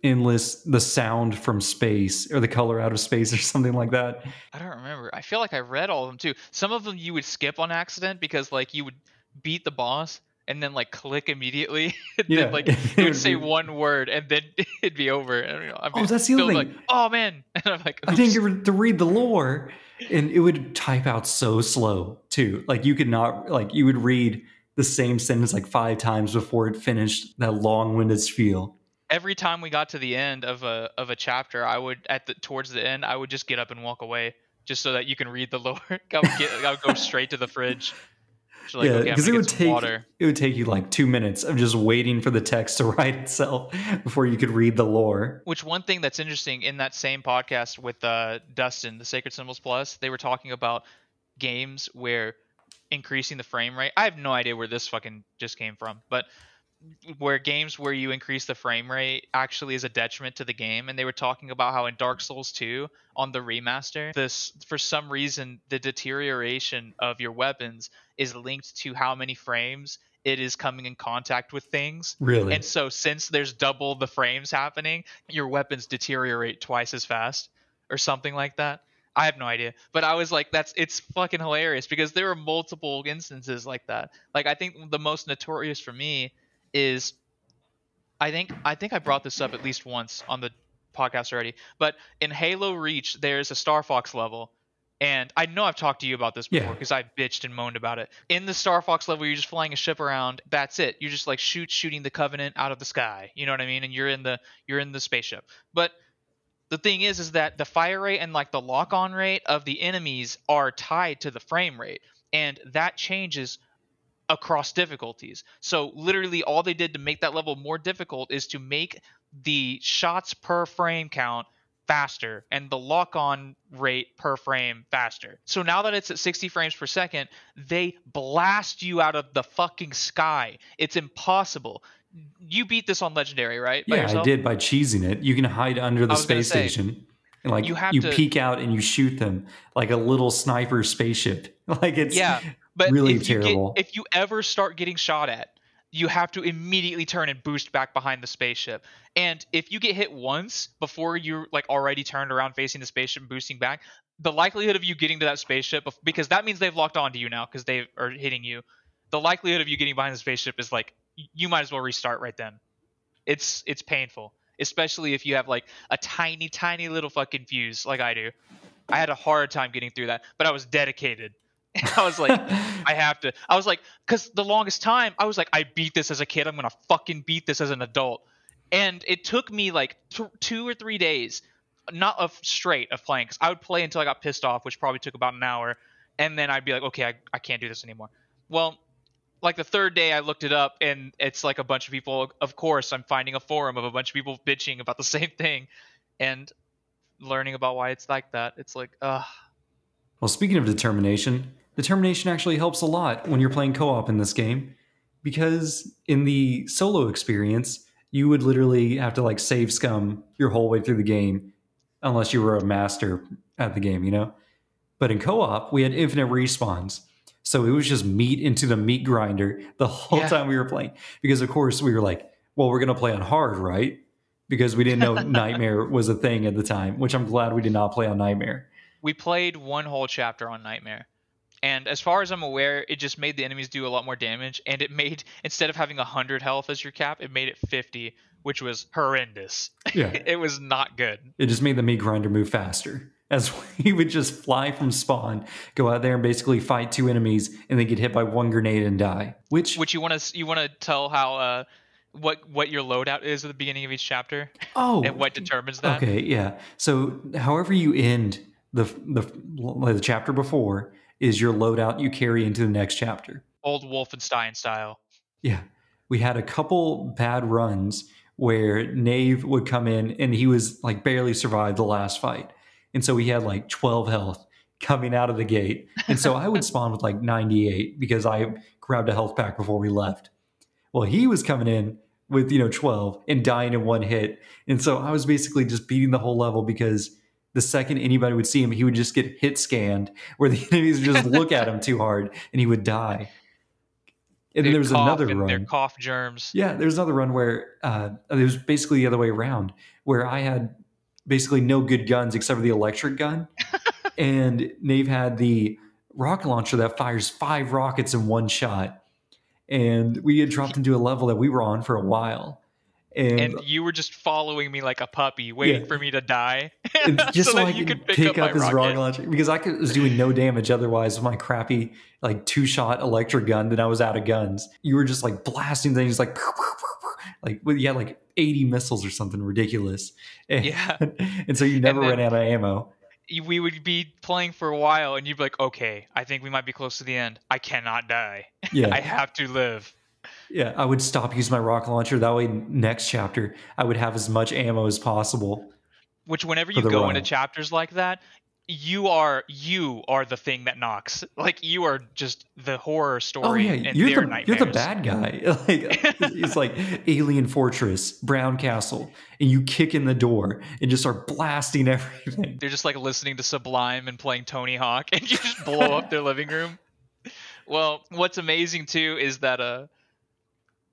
endless the sound from space or the color out of space or something like that. I don't remember. I feel like I read all of them too. Some of them you would skip on accident because like you would beat the boss and then like click immediately and then Yeah, like it it would would say be. one word and then it'd be over. I don't know. Oh, that's the other Phil's like, thing. oh man, and I'm like, I didn't oops. get to read the lore, and it would type out so slow too. Like you could not like you would read the same sentence like 5 times before it finished that long-winded spiel. Every time we got to the end of a chapter, I would towards the end, I would just get up and walk away just so that you can read the lore. I would go straight to the fridge. So like, Yeah, okay, I'm because gonna get some water. it would take you like 2 minutes of just waiting for the text to write itself before you could read the lore. Which one thing that's interesting in that same podcast with Dustin, the Sacred Symbols Plus, they were talking about games where increasing the frame rate. I have no idea where this fucking just came from, but where games where you increase the frame rate actually is a detriment to the game. And they were talking about how in Dark Souls 2 on the remaster, this for some reason the deterioration of your weapons is linked to how many frames it is coming in contact with things. Really? And so since there's double the frames happening, your weapons deteriorate twice as fast or something like that. I have no idea, but I was like, it's fucking hilarious because there are multiple instances like that. Like I think the most notorious for me is I think I brought this up at least once on the podcast already, but in Halo Reach there's a Star Fox level, and I know I've talked to you about this before Yeah. because I bitched and moaned about it. In the Star Fox level, you're just flying a ship around. That's it. You're just like shooting the Covenant out of the sky. You know what I mean? And you're in the spaceship. But the thing is that the fire rate and like the lock on rate of the enemies are tied to the frame rate, and that changes across difficulties. So literally all they did to make that level more difficult is to make the shots per frame count faster and the lock on rate per frame faster. So now that it's at 60 frames per second, they blast you out of the fucking sky. It's impossible. You beat this on Legendary, right? By Yeah, I yourself? did by cheesing it. You can hide under the I was going to space say, station and like you have you to. peek out and you shoot them like a little sniper spaceship. Like it's Yeah, but really terrible. if you ever start getting shot at, you have to immediately turn and boost back behind the spaceship. And if you get hit once before you're like already turned around facing the spaceship and boosting back, the likelihood of you getting to that spaceship, because that means they've locked onto you now because they are hitting you. The likelihood of you getting behind the spaceship is like you might as well restart right then. It's painful. especially if you have like a tiny, tiny little fucking fuse like I do. I had a hard time getting through that, but I was dedicated. I was like, I have to. I was like, because the longest time, I was like, I beat this as a kid. I'm gonna fucking beat this as an adult. And it took me like 2 or 3 days, not of straight of playing, because I would play until I got pissed off, which probably took about an hour, and then I'd be like, okay, I can't do this anymore. Well, like the third day, I looked it up, and it's like a bunch of people. Of course, I'm finding a forum of a bunch of people bitching about the same thing, and learning about why it's like that. It's like, Well, speaking of determination, determination actually helps a lot when you're playing co-op in this game, because in the solo experience, you would literally have to like save scum your whole way through the game, unless you were a master at the game, you know? But in co-op, we had infinite respawns. So it was just meat into the meat grinder the whole Yeah. time we were playing. Because of course we were like, well, we're going to play on hard, right? Because we didn't know Nightmare was a thing at the time, which I'm glad we did not play on Nightmare. we played one whole chapter on Nightmare. And as far as I'm aware, it just made the enemies do a lot more damage. And it made, instead of having 100 health as your cap, it made it 50, which was horrendous. Yeah. It was not good. It just made the meat grinder move faster. As we would just fly from spawn, go out there and basically fight 2 enemies, and then get hit by 1 grenade and die. Which you want to tell how what your loadout is at the beginning of each chapter? Oh, and what determines that? Okay, yeah. So however you end the chapter before is your loadout you carry into the next chapter. Old Wolfenstein style. Yeah. We had a couple bad runs where Nave would come in and he was like barely survived the last fight. And so he had like 12 health coming out of the gate. And so I would spawn with like 98 because I grabbed a health pack before we left. Well, he was coming in with, 12 and dying in 1 hit. And so I was basically just beating the whole level because the second anybody would see him, he would just get hit scanned where the enemies would just look at him too hard and he would die. And then there was another run. Their cough germs. Yeah, there was another run where it was basically the other way around, where I had basically no good guns except for the electric gun. And Nave had the rocket launcher that fires 5 rockets in 1 shot. And we had dropped into a level that we were on for a while. And you were just following me like a puppy, waiting for me to die. Just so I could pick up his rocket launcher. Because I was doing no damage otherwise with my crappy like 2-shot electric gun. Then I was out of guns. You were just like blasting things like you had like 80 missiles or something ridiculous. And so you never ran out of ammo. We would be playing for a while and you'd be like, okay, I think we might be close to the end. I cannot die. Yeah. I have to live. Yeah, I would stop using my rocket launcher. That way, next chapter, I would have as much ammo as possible. Which, whenever you go into chapters like that, you are the thing that knocks. Like, you are just the horror story. Oh yeah, and you're nightmares. the bad guy. Like it's like Alien Fortress, Brown Castle, and you kick in the door and just start blasting everything. They're just like listening to Sublime and playing Tony Hawk, and you just blow up their living room. Well, what's amazing too is that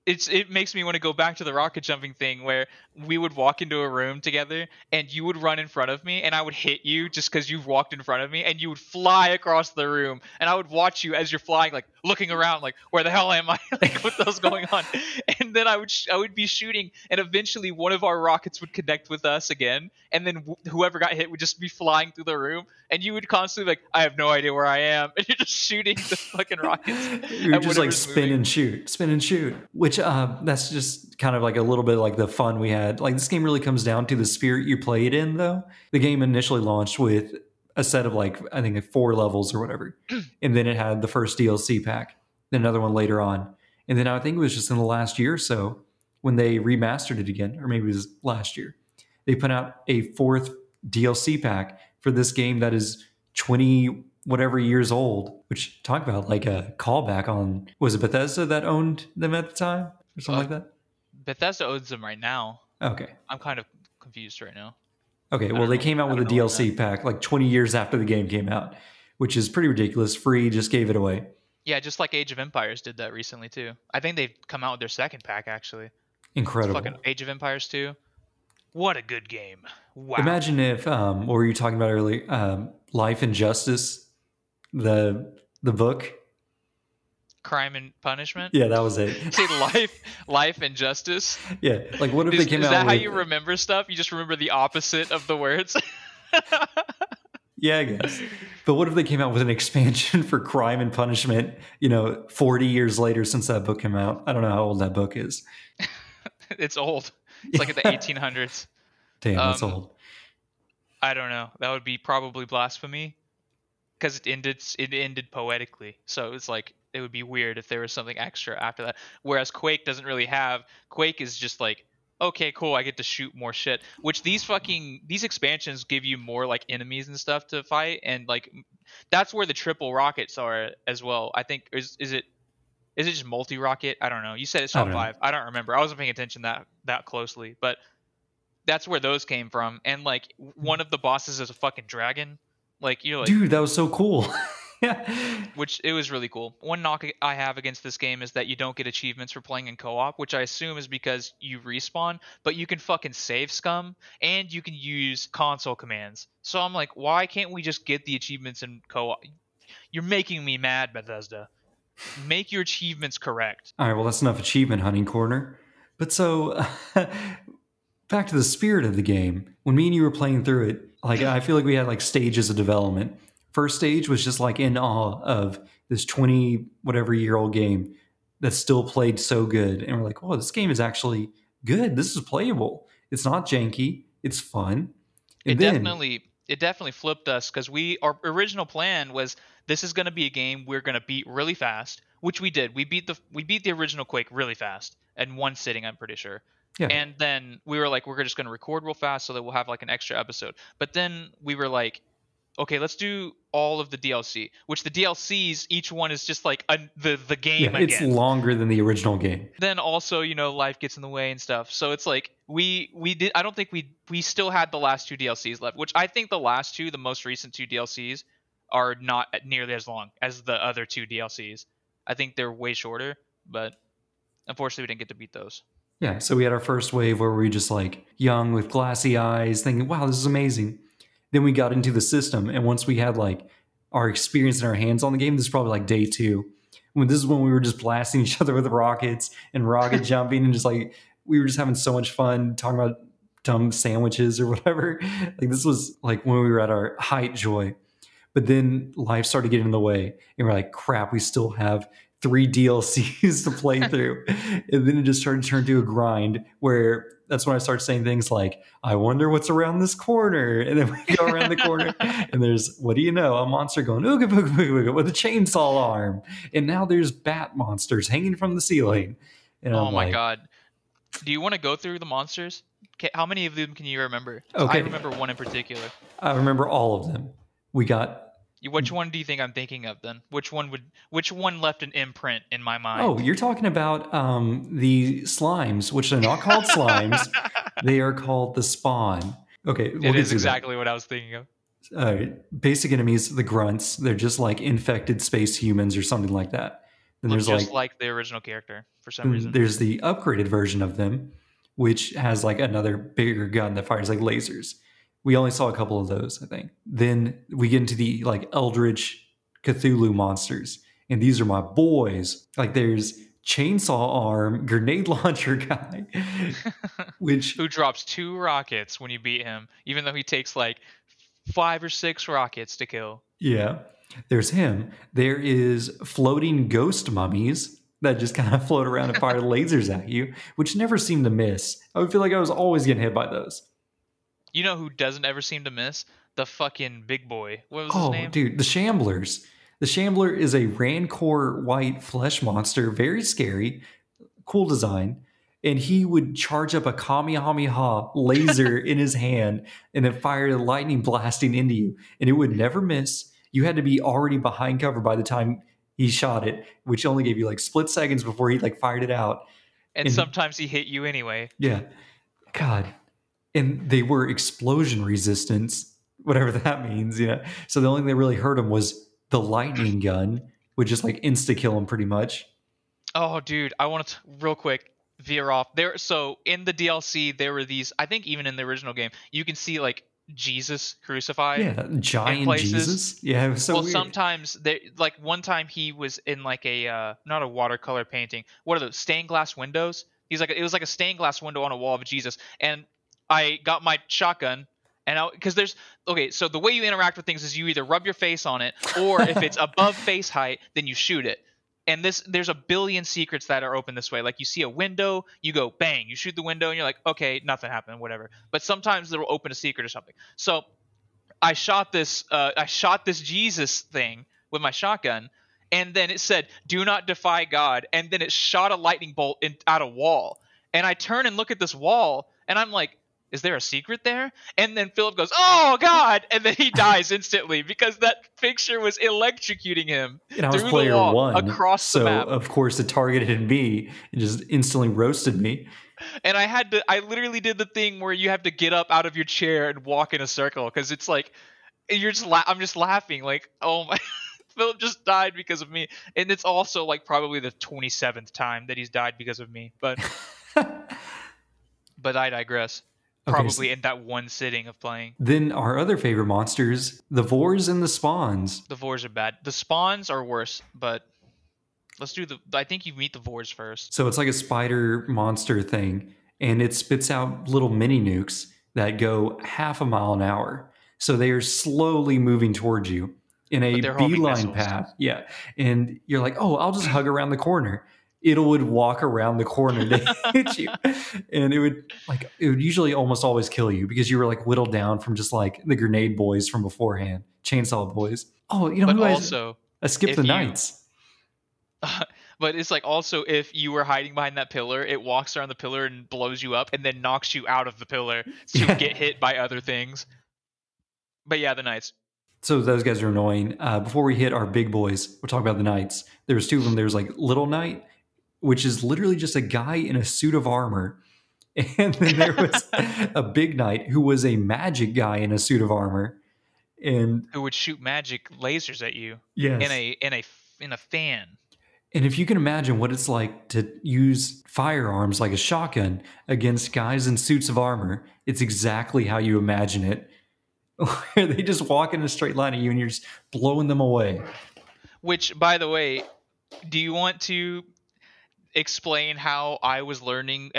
it makes me want to go back to the rocket jumping thing where we would walk into a room together and you would run in front of me and I would hit you just because you've walked in front of me, and you would fly across the room and I would watch you as you're flying, like looking around like, where the hell am I? Like, what the hell's going on? And then I would be shooting and eventually one of our rockets would connect with us again, and then whoever got hit would just be flying through the room and you would constantly like, I have no idea where I am, and you're just shooting the fucking rockets. You're just like spin and shoot, which that's just kind of like a little bit like the fun we had. Like, this game really comes down to the spirit you play it in, though. The game initially launched with a set of like, I think 4 levels or whatever. And then it had the first DLC pack, then another one later on. And then I think it was just in the last year or so when they remastered it again, or maybe it was last year, they put out a 4th DLC pack for this game that is 20 whatever years old, which, talk about like a callback on, was it Bethesda that owned them at the time or something like that? Bethesda owns them right now. Okay. I'm kind of confused right now. Okay, well, they came out with a DLC pack like 20 years after the game came out, which is pretty ridiculous. Free, just gave it away. Yeah, just like Age of Empires did that recently too. I think they've come out with their 2nd pack, actually. Incredible. Fucking Age of Empires 2. What a good game. Wow. Imagine if, what were you talking about earlier? Life and Justice, the book. Crime and Punishment. Yeah, that was it. Say life and justice. Yeah, like what if they came Is out that how with? you remember stuff? You just remember the opposite of the words. Yeah, I guess. But what if they came out with an expansion for Crime and Punishment? 40 years later since that book came out. I don't know how old that book is. It's old. It's like in the 1800s. Damn, that's old. I don't know. That would be probably blasphemy, because it ended poetically. So it's like it would be weird if there was something extra after that. Whereas Quake doesn't really have. Quake is just like, okay, cool, I get to shoot more shit. Which these expansions give you more like enemies and stuff to fight, and like that's where the triple rockets are as well. I think is it just multi rocket? I don't know. You said it's top 5. I don't remember. I wasn't paying attention that closely, but that's where those came from. And like one of the bosses is a fucking dragon. Like you're like, dude, that was so cool. Yeah. Which it was really cool. One knock I have against this game is that you don't get achievements for playing in co-op, which I assume is because you respawn, but you can fucking save scum and you can use console commands. So I'm like, why can't we just get the achievements in co-op? You're making me mad, Bethesda. Make your achievements correct. All right, well, that's enough achievement hunting corner. But so back to the spirit of the game. When me and you were playing through it, like I feel like we had like stages of development. First stage was just like in awe of this 20 whatever year old game that's still played so good. And we're like, oh, this game is actually good. This is playable. It's not janky. It's fun. And It definitely flipped us, because our original plan was this is going to be a game we're going to beat really fast, which we did. We beat the original Quake really fast in one sitting, I'm pretty sure. Yeah. And then we were like, we're just going to record real fast so that we'll have like an extra episode. But then we were like, okay, let's do all of the DLC, which the DLCs, each one is just like the game again. It's longer than the original game. Then also, life gets in the way and stuff. So it's like we did. I don't think we still had the last 2 DLCs left, which I think the most recent 2 DLCs are not nearly as long as the other 2 DLCs. I think they're way shorter, but unfortunately we didn't get to beat those. Yeah, so we had our first wave where we were just like young with glassy eyes thinking, wow, this is amazing. Then we got into the system, and once we had like our experience in our hands on the game, this is probably like day 2. This is when we were just blasting each other with rockets and rocket jumping, and just like we were just having so much fun talking about dumb sandwiches or whatever. Like this was like when we were at our height joy. But then life started getting in the way, and we're like, crap, we still have 3 DLCs to play through. And then it just started to turn to a grind where that's when I start saying things like, I wonder what's around this corner. And then we go around the corner and there's, what do you know, a monster going ooga booga booga booga with a chainsaw arm. And now there's bat monsters hanging from the ceiling. And oh my God. Do you want to go through the monsters? How many of them can you remember? Okay. I remember one in particular. I remember all of them. We got... Which one do you think I'm thinking of then? Which one left an imprint in my mind? Oh, you're talking about the slimes, which are not called slimes. They are called the spawn. Okay, it is exactly what I was thinking of. Basic enemies, the grunts. They're just like infected space humans or something like that. Then there's just like the original character for some reason. There's the upgraded version of them, which has like another bigger gun that fires like lasers. We only saw a couple of those, I think. Then we get into the like Eldritch Cthulhu monsters. And these are my boys. Like there's chainsaw arm, grenade launcher guy. Who drops 2 rockets when you beat him, even though he takes like 5 or 6 rockets to kill. Yeah. There's him. There is floating ghost mummies that just kind of float around and fire lasers at you, which never seem to miss. I would feel like I was always getting hit by those. You know who doesn't ever seem to miss? The fucking big boy. What was his name? Oh, dude, the Shamblers. The Shambler is a Rancor white flesh monster. Very scary. Cool design. And he would charge up a Kamehameha laser in his hand and then fire a lightning blasting into you. And it would never miss. You had to be already behind cover by the time he shot it, which only gave you like split seconds before he like fired it out. And sometimes he hit you anyway. Yeah. God. And they were explosion resistance, whatever that means, So the only thing that really hurt him was the lightning gun, would just like insta kill him pretty much. Oh, dude, I want to real quick veer off there. So in the DLC, there were these. I think even in the original game, you can see like Jesus crucified Yeah, in giant places. Jesus. Yeah, it was so Well, weird. sometimes they like one time he was in like a not a watercolor painting. What are those stained glass windows? He's like it was like a stained glass window on a wall of Jesus, and I got my shotgun and because there's okay, so the way you interact with things is you either rub your face on it or if it's above face height, then you shoot it. And there's a billion secrets that are open this way. Like you see a window, you go bang, you shoot the window, and you're like, okay, nothing happened, whatever. But sometimes it'll open a secret or something. So I shot this Jesus thing with my shotgun, and then it said, "Do not defy God," and then it shot a lightning bolt out a wall. And I turn and look at this wall, and I'm like, "Is there a secret there?" And then Philip goes, "Oh God!" And then he dies instantly because that picture was electrocuting him And I was through the player wall one, across the so map. of course it targeted me and just instantly roasted me. And I literally did the thing where you have to get up out of your chair and walk in a circle because it's like I'm just laughing like, oh my, Philip just died because of me. And it's also like probably the 27th time that he's died because of me. But I digress. Okay, so Probably in that one sitting of playing. then our other favorite monsters, the Vors and the Spawns. The Vors are bad. The spawns are worse, but let's do I think you meet the Vors first. So it's like a spider monster thing, and it spits out little mini nukes that go half a mile an hour. So they are slowly moving towards you in a But they're homing beeline missiles. path. Yeah. And you're like, oh, I'll just hug around the corner. It would walk around the corner to hit you. And it would usually almost always kill you because you were like whittled down from just like the grenade boys from beforehand, chainsaw boys. Oh, you know But who also, I skipped if the you knights. but it's like also if you were hiding behind that pillar, it walks around the pillar and blows you up and then knocks you out of the pillar to Yeah. get hit by other things. But yeah, the knights. So those guys are annoying. Before we hit our big boys, we'll talk about the knights. There was two of them. There was like Little Knight, which is literally just a guy in a suit of armor. And then there was a big knight who was a magic guy in a suit of armor. And Who would shoot magic lasers at you in yes. a fan. And if you can imagine what it's like to use firearms like a shotgun against guys in suits of armor, it's exactly how you imagine it. Where they just walk in a straight line at you and you're just blowing them away. Which, by the way, do you want to explain how I was learning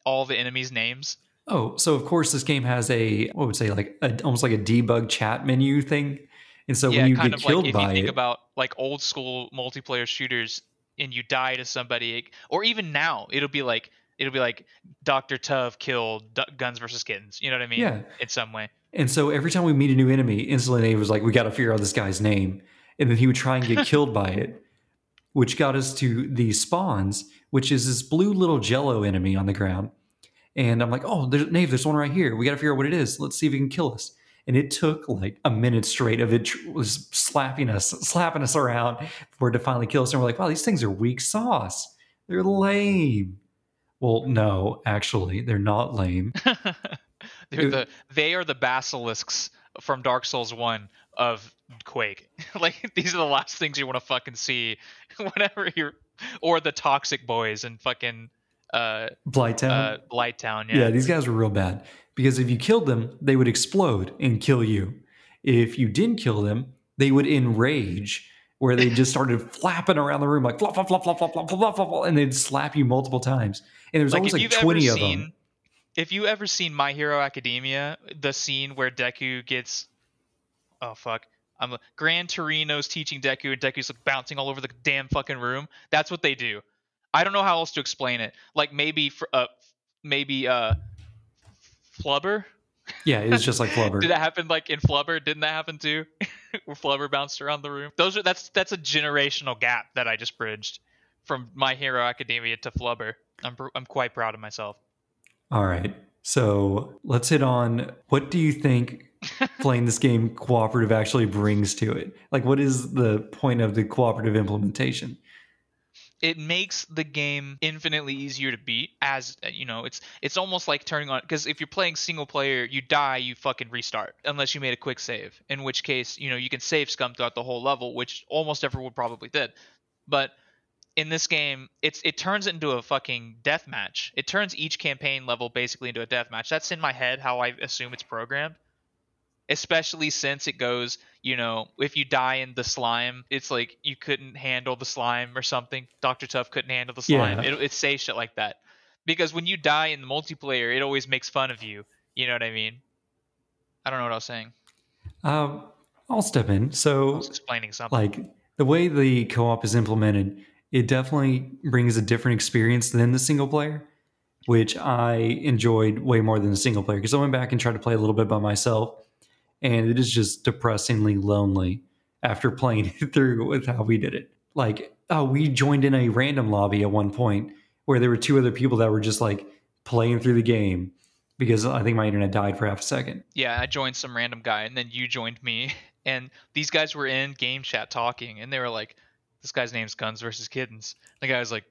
all the enemies' names? Oh, so of course this game has what would say like almost like a debug chat menu thing. And so when Yeah, you kind get of like killed if you by think it, about like old school multiplayer shooters and you die to somebody, or even now, it'll be like Dr. Tov killed Guns versus Kittens. You know what I mean? yeah. In some way. And so every time we meet a new enemy, instantly it was like, we got to figure out this guy's name. And then he would try and get killed by it, which got us to the spawns, which is this blue little jello enemy on the ground. And I'm like, oh, Nave, there's one right here. We got to figure out what it is. Let's see if it can kill us. And it took like a minute straight of it was slapping us around for it to finally kill us. And we're like, wow, these things are weak sauce. They're lame. Well, no, actually, they're not lame. They are the basilisks from Dark Souls 1 of Quake. Like these are the last things you want to fucking see whenever you're or the toxic boys and fucking Blighttown. Blighttown, Yeah, these guys were real bad because if you killed them, they would explode and kill you. If you didn't kill them, they would enrage, where they just started flapping around the room like flop, flop, flop, flop, flop, flop, flop, flop, and they'd slap you multiple times. And there's Like always like 20 of them. if you ever seen My Hero Academia, the scene where Deku gets oh fuck. Gran Torino's teaching Deku and Deku's like bouncing all over the damn fucking room. That's what they do. I don't know how else to explain it. Like maybe Flubber. Yeah, it was just like Flubber. Did that happen like in Flubber? Didn't that happen too? Where Flubber bounced around the room. That's a generational gap that I just bridged from My Hero Academia to Flubber. I'm quite proud of myself. All right. So let's hit on what do you think playing this game cooperative actually brings to it? Like, what is the point of the cooperative implementation? It makes the game infinitely easier to beat, as you know, it's almost like turning on, because if you're playing single player, you die, you fucking restart unless you made a quick save, in which case you can save scum throughout the whole level, which almost everyone probably did. But in this game, it turns it into a fucking death match. It turns each campaign level basically into a death match. That's in my head how I assume it's programmed. especially since it goes, if you die in the slime, it's like you couldn't handle the slime or something. Dr. Tough couldn't handle the slime. Yeah. It say shit like that. Because when you die in the multiplayer, it always makes fun of you. You know what I mean? I don't know what I was saying. Uh, I'll step in. I was So, explaining something. like the way the co-op is implemented, it definitely brings a different experience than the single player, which I enjoyed way more than the single player because I went back and tried to play a little bit by myself, and it is just depressingly lonely after playing it through with how we did it. Like, oh, we joined in a random lobby at one point where there were two other people that were just like playing through the game because I think my internet died for half a second. Yeah, I joined some random guy, and then you joined me, and these guys were in game chat talking, and they were like, "This guy's name's Guns versus Kittens." The guy was like,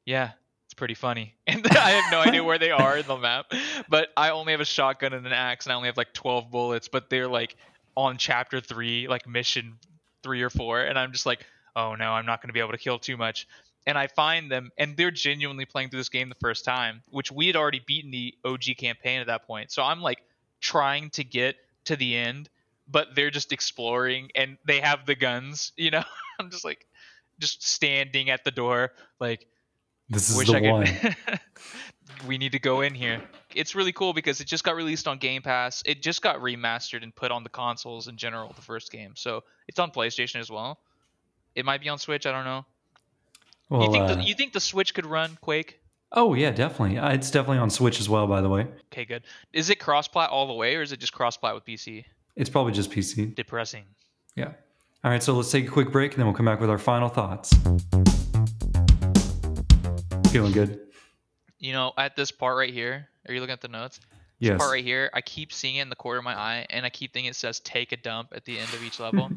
"Yeah, it's pretty funny," and I have no idea where they are in the map, but I only have a shotgun and an axe, and I only have like 12 bullets, but they're like on chapter 3, like mission 3 or 4, and I'm just like, "Oh no, I'm not going to be able to kill too much." And I find them, and they're genuinely playing through this game the first time, which we had already beaten the OG campaign at that point. So I'm like trying to get to the end, but they're just exploring and they have the guns, I'm just like, just standing at the door, like, This is wish the I one. could. We need to go in here. It's really cool because it just got released on Game Pass. It just got remastered and put on the consoles in general, the first game. So it's on PlayStation as well. It might be on Switch. I don't know. You Well, think you think the Switch could run Quake? oh yeah, definitely. It's definitely on Switch as well, by the way. Okay, good. Is it cross-plat all the way, or is it just cross-plat with PC? It's probably just PC. Depressing. Yeah. All right, so let's take a quick break and then we'll come back with our final thoughts. Feeling good? At this part right here, are you looking at the notes? This Yes. part right here, I keep seeing it in the corner of my eye, and I keep thinking it says "take a dump" at the end of each level.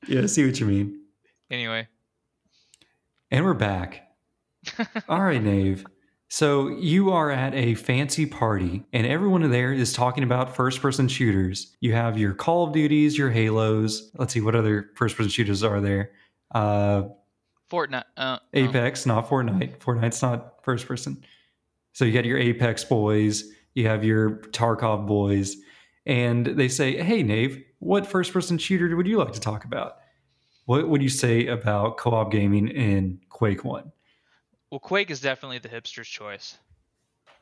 Yeah, I see what you mean. Anyway. And we're back. All right, Nave. So you are at a fancy party, and everyone there is talking about first-person shooters. You have your Call of Duties, your Halos. Let's see, what other first-person shooters are there? Fortnite. Apex, not Fortnite. Fortnite's not first-person. So you got your Apex boys, you have your Tarkov boys, and they say, "Hey, Nave, what first-person shooter would you like to talk about? What would you say about co-op gaming in Quake 1?" Well, Quake is definitely the hipster's choice.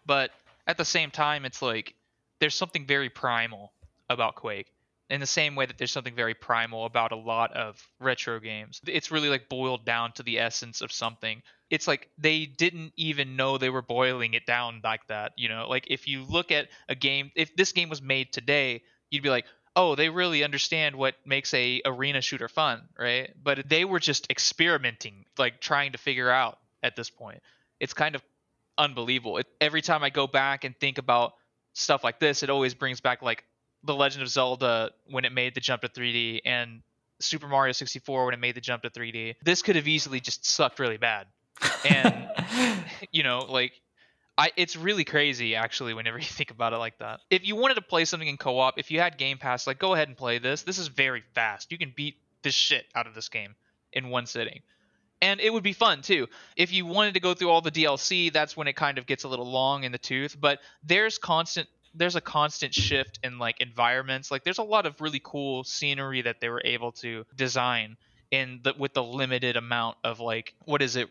But at the same time, it's like there's something very primal about Quake. In the same way that there's something very primal about a lot of retro games. It's really like boiled down to the essence of something. It's like they didn't even know they were boiling it down like that. Like if you look at a game, if this game was made today, you'd be like, oh, they really understand what makes a arena shooter fun, right? But they were just experimenting, like trying to figure out at this point. It's kind of unbelievable. Every time I go back and think about stuff like this, it always brings back like The Legend of Zelda when it made the jump to 3D, and Super Mario 64 when it made the jump to 3D. This could have easily just sucked really bad. And it's really crazy actually whenever you think about it like that. If you wanted to play something in co-op, if you had Game Pass, like go ahead and play this. This is very fast. You can beat this shit out of this game in one sitting. And it would be fun too. If you wanted to go through all the DLC, that's when it kind of gets a little long in the tooth, but there's a constant shift in like environments. Like there's a lot of really cool scenery that they were able to design with the limited amount of like, what is it,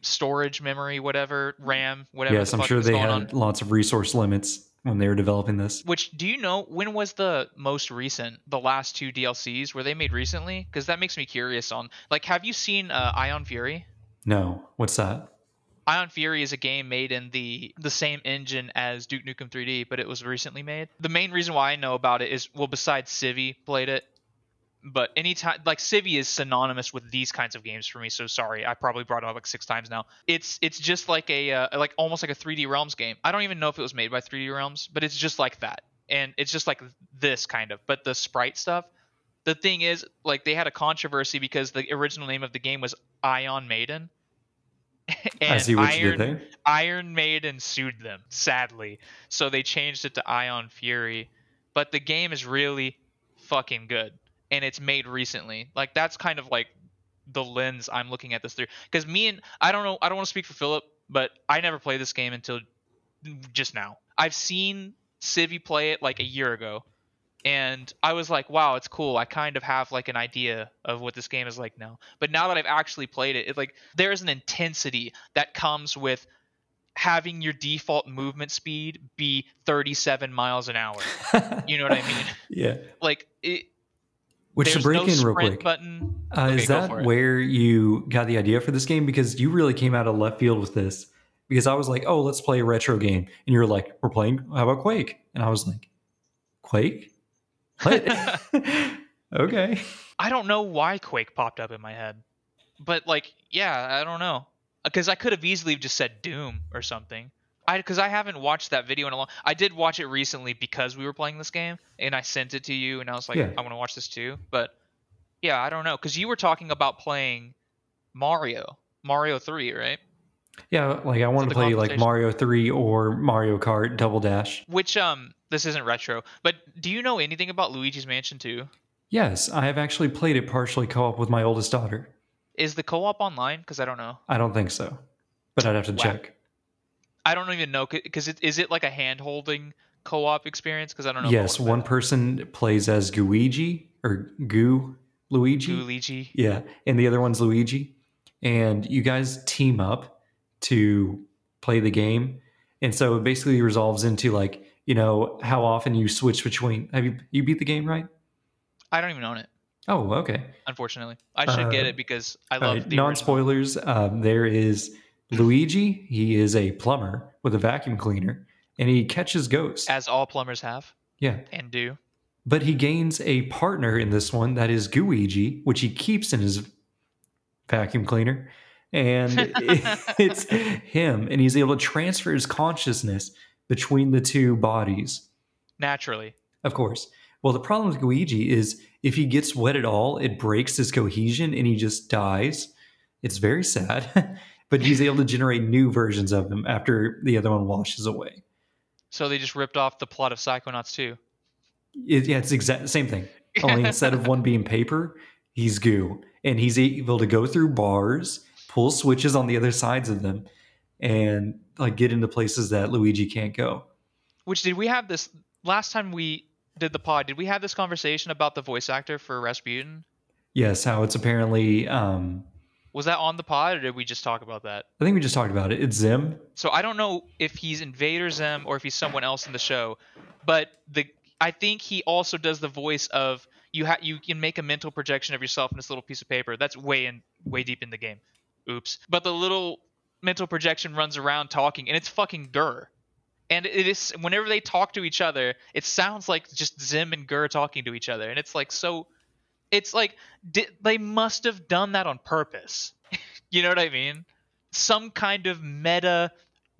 storage memory, whatever, RAM, whatever. Yes, I'm sure they had lots of resource limits when they were developing this. Which, do you know, when was the most recent, the last 2 DLCs, were they made recently? Because that makes me curious on, like, have you seen Ion Fury? No. What's that? Ion Fury is a game made in the same engine as Duke Nukem 3D, but it was recently made. The main reason why I know about it is, well, besides Civi played it, but anytime, like, Civi is synonymous with these kinds of games for me, so sorry, I probably brought it up like 6 times now. It's just like like almost like a 3D Realms game. I don't even know if it was made by 3D Realms, but it's just like that. And it's just like this kind of, but the sprite stuff. The thing is, like, they had a controversy because the original name of the game was Ion Maiden. And I see what you did there. Iron Maiden sued them, sadly. So they changed it to Ion Fury. But the game is really fucking good. And it's made recently. Like, that's kind of like the lens I'm looking at this through. Because I don't want to speak for Philip, but I never played this game until just now. I've seen Civi play it like a year ago, and I was like, wow, it's cool. I kind of have like an idea of what this game is like now. But now that I've actually played it, like there's an intensity that comes with having your default movement speed be 37 miles an hour. You know what I mean? Yeah. Like Which, to there's no break in real sprint quick, button. Okay, is go that for it. where you got the idea for this game? Because you really came out of left field with this. Because I was like, oh, let's play a retro game. And you were like, we're playing, how about Quake? And I was like, Quake? What? Okay. I don't know why Quake popped up in my head. But like, yeah, I don't know. Because I could have easily just said Doom or something. Because I haven't watched that video in a long. I did watch it recently because we were playing this game, and I sent it to you, and I was like, Yeah. I want to watch this too. But yeah, I don't know, because you were talking about playing Mario 3, right? Yeah, like I want the to play like conversation? Mario 3 or Mario Kart Double Dash. Which this isn't retro, but do you know anything about Luigi's Mansion 2? Yes, I have actually played it partially co-op with my oldest daughter. Is the co-op online? Because I don't know. I don't think so, but I'd have to Whack. check. I don't even know, because is it like a hand-holding co-op experience? Because I don't know. Yes, one person plays as Guigi or Goo Luigi. Luigi. Yeah, and the other one's Luigi, and you guys team up to play the game, and so it basically resolves into like, you know, how often you switch between. Have you beat the game, right? I don't even own it, Oh, okay. unfortunately. I should get it because I All love right, the original. non-spoilers. There is Luigi. He is a plumber with a vacuum cleaner, and he catches ghosts. As all plumbers have Yeah, and do. but he gains a partner in this one that is Guigi, which he keeps in his vacuum cleaner, and it's him, and he's able to transfer his consciousness between the two bodies. Naturally. Of course. Well, the problem with Luigi is if he gets wet at all, it breaks his cohesion and he just dies. It's very sad, but he's able to generate new versions of him after the other one washes away. So they just ripped off the plot of Psychonauts 2. Yeah, it's exact same thing. Only instead of one being paper, he's goo, and he's able to go through bars, pull switches on the other sides of them, and like get into places that Luigi can't go. Which, did we have this last time we did the pod? Did we have this conversation about the voice actor for Rasputin? Yes, how it's apparently. Was that on the pod, or did we just talk about that? I think we just talked about it. It's Zim. So I don't know if he's Invader Zim or if he's someone else in the show, but I think he also does the voice of you can make a mental projection of yourself in this little piece of paper. That's way deep in the game. Oops. But the little mental projection runs around talking, and it's fucking Gurr. And it is, whenever they talk to each other, it sounds like just Zim and Gurr talking to each other, and it's like so. It's like they must have done that on purpose. You know what I mean? Some kind of meta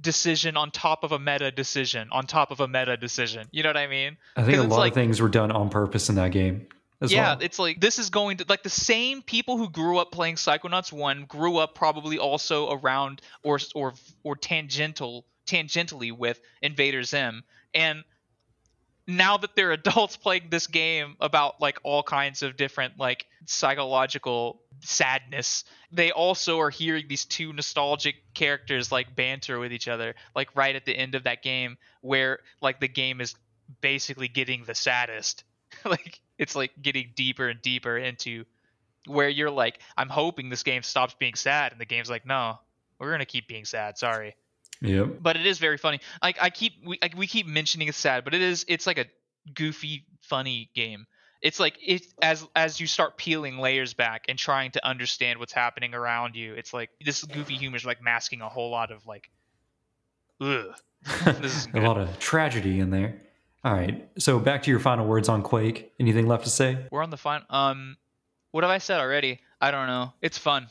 decision on top of a meta decision on top of a meta decision. You know what I mean? I think a 'Cause it's lot like, of things were done on purpose in that game as yeah, well. it's like this is going to, like, the same people who grew up playing Psychonauts 1 grew up probably also around or tangentially with Invader Zim, and now that they're adults playing this game about like all kinds of different like psychological sadness, they also are hearing these two nostalgic characters like banter with each other, like right at the end of that game where like the game is basically getting the saddest. Like it's like getting deeper and deeper into where you're like, I'm hoping this game stops being sad, and the game's like, no, we're gonna keep being sad, sorry. Yep. But it is very funny. Like we keep mentioning it's sad, but it's like a goofy, funny game. It's like as you start peeling layers back and trying to understand what's happening around you, it's like this goofy humor is like masking a whole lot of like, ugh. This is A lot of tragedy in there. All right. So back to your final words on Quake. Anything left to say? We're on the final. What have I said already? I don't know. It's fun.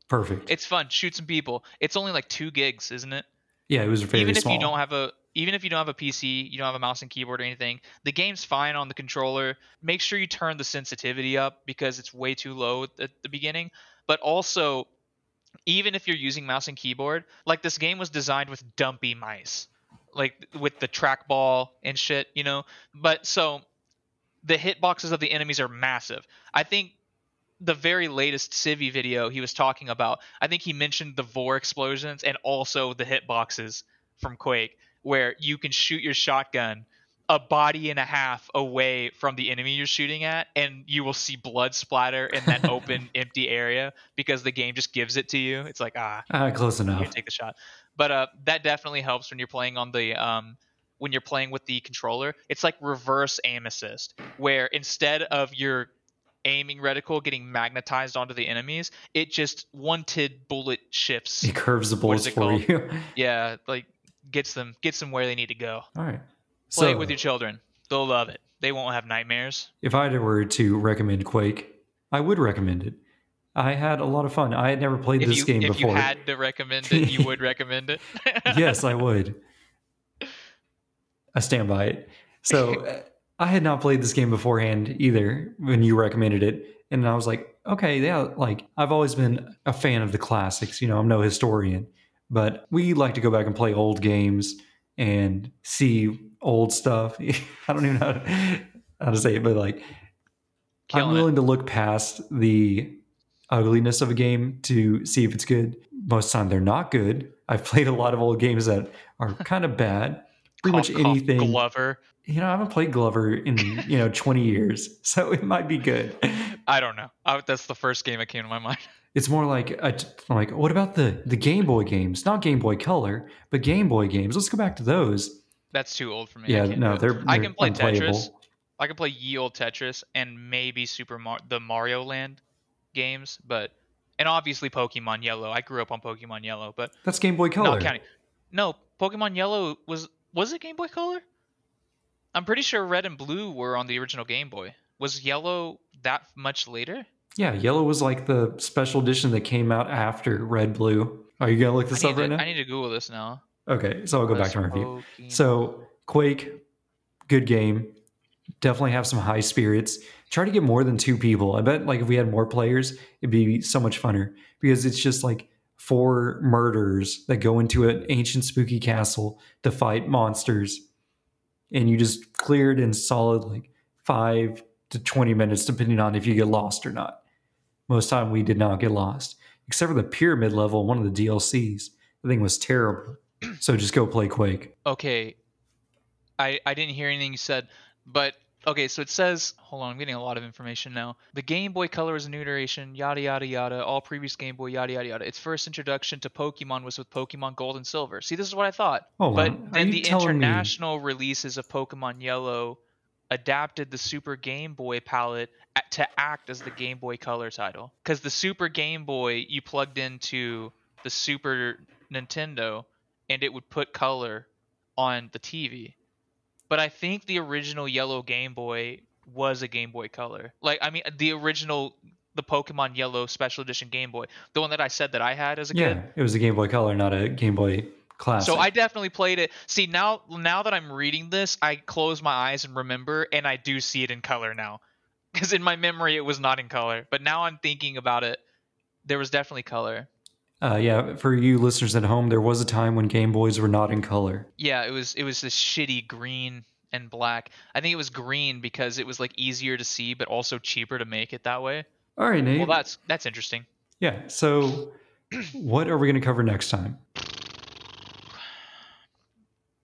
Perfect. It's fun. Shoot some people. It's only like 2 gigs, isn't it? Yeah, it was fairly Even if small. you don't have a PC, you don't have a mouse and keyboard or anything, the game's fine on the controller. Make sure you turn the sensitivity up because it's way too low at the beginning. But also, even if you're using mouse and keyboard, like this game was designed with dumpy mice, like with the trackball and shit, you know. But so the hitboxes of the enemies are massive. I think the very latest Civi video he was talking about, I think he mentioned the Vor explosions and also the hitboxes from Quake. where you can shoot your shotgun a body and a half away from the enemy you're shooting at, and you will see blood splatter in that open, empty area because the game just gives it to you. It's like, Close enough. here, take the shot. But that definitely helps when you're playing on the when you're playing with the controller. It's like reverse aim assist, where instead of your aiming reticle getting magnetized onto the enemies, it just wanted bullet shifts. It curves the bullets for you. Yeah, like gets them where they need to go. All right. Play it with your children. They'll love it. They won't have nightmares. If I were to recommend Quake, I would recommend it. I had a lot of fun. I had never played this game before. If you had to recommend it, you would recommend it? Yes, I would. I stand by it. So I had not played this game beforehand either when you recommended it. And I was like, okay, yeah, like I've always been a fan of the classics. You know, I'm no historian, but we like to go back and play old games and see old stuff. I don't even know how to say it, but like I'm willing to look past the ugliness of a game to see if it's good. Most of the time they're not good. I've played a lot of old games that are kind of bad. Pretty much anything. Glover. You know, I haven't played Glover in 20 years, so it might be good. I don't know. That's the first game that came to my mind. It's more like I'm like, what about the Game Boy games? Not Game Boy Color, but Game Boy games. Let's go back to those. That's too old for me. Yeah, they're I can play unplayable. Tetris. I can play ye old Tetris and maybe the Mario Land games, and obviously Pokemon Yellow. I grew up on Pokemon Yellow, but that's Game Boy Color. Not counting. No, Pokemon Yellow was it Game Boy Color? I'm pretty sure Red and Blue were on the original Game Boy. Was Yellow that much later? Yeah, Yellow was like the special edition that came out after Red Blue. Are you gonna look this up right now? I need to Google this now. Okay, so I'll go back to my review. So Quake, good game. Definitely have some high spirits. Try to get more than 2 people. I bet like if we had more players, it'd be so much funner because it's just like 4 murderers that go into an ancient spooky castle to fight monsters. And you just clear it in solid like 5 to 20 minutes, depending on if you get lost or not. Most time we did not get lost, except for the pyramid level, one of the DLCs. The thing was terrible. So just go play Quake. Okay. I didn't hear anything you said, but okay, so it says, hold on, I'm getting a lot of information now. The Game Boy Color is a new iteration, yada yada yada, all previous Game Boy, yada yada yada. Its first introduction to Pokemon was with Pokemon Gold and Silver. See, this is what I thought. But then the international releases of Pokemon Yellow adapted the Super Game Boy palette to act as the Game Boy Color title. Because the Super Game Boy, you plugged into the Super Nintendo, and it would put color on the TV. But I think the original Yellow Game Boy was a Game Boy Color. Like, I mean, the Pokemon Yellow Special Edition Game Boy. The one that I said that I had as a kid. Yeah, it was a Game Boy Color, not a Game Boy Classic. So I definitely played it. See, now that I'm reading this, I close my eyes and remember, and I do see it in color now. Because in my memory, it was not in color. But now I'm thinking about it, there was definitely color. Yeah, for you listeners at home, there was a time when Game Boys were not in color. Yeah, it was this shitty green and black. I think it was green because it was like easier to see, but also cheaper to make it that way. All right, Nate. Well, that's interesting. Yeah. So, what are we going to cover next time?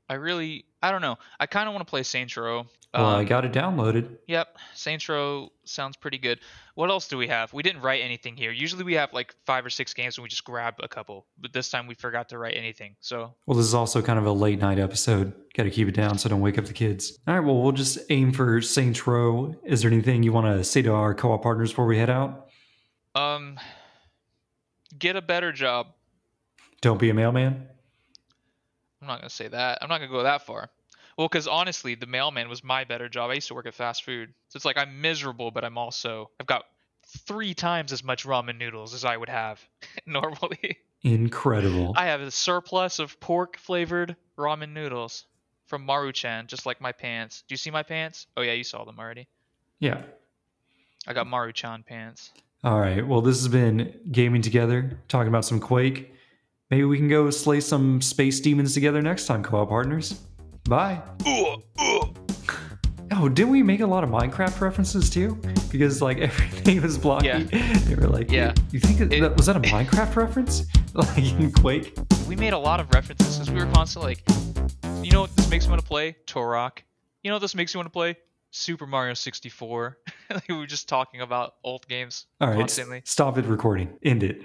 I don't know. I kind of want to play Saints Row. Well, I got it downloaded. Yep, Saints Row sounds pretty good. What else do we have? We didn't write anything here. Usually we have like 5 or 6 games and we just grab a couple. But this time we forgot to write anything. So. Well, this is also kind of a late night episode. Got to keep it down so don't wake up the kids. All right, well, we'll just aim for Saints Row. Is there anything you want to say to our co-op partners before we head out? Get a better job. Don't be a mailman? I'm not going to say that. I'm not going to go that far. Well, because honestly, the mailman was my better job. I used to work at fast food. So it's like I'm miserable, but I've got 3 times as much ramen noodles as I would have normally. Incredible. I have a surplus of pork-flavored ramen noodles from Maruchan, just like my pants. Do you see my pants? Oh, yeah, you saw them already. Yeah. I got Maruchan pants. All right. Well, this has been Gaming Together, talking about some Quake. Maybe we can go slay some space demons together next time, co-op partners. Bye. Oh, didn't we make a lot of Minecraft references too? Because like everything was blocky. Yeah. They were like, yeah. You think was that a Minecraft reference? Like in Quake? We made a lot of references because we were constantly like, know what this makes me want to play? Turok. You know what this makes me want to play? Super Mario 64. Like we were just talking about old games All right, constantly. stop it recording. End it.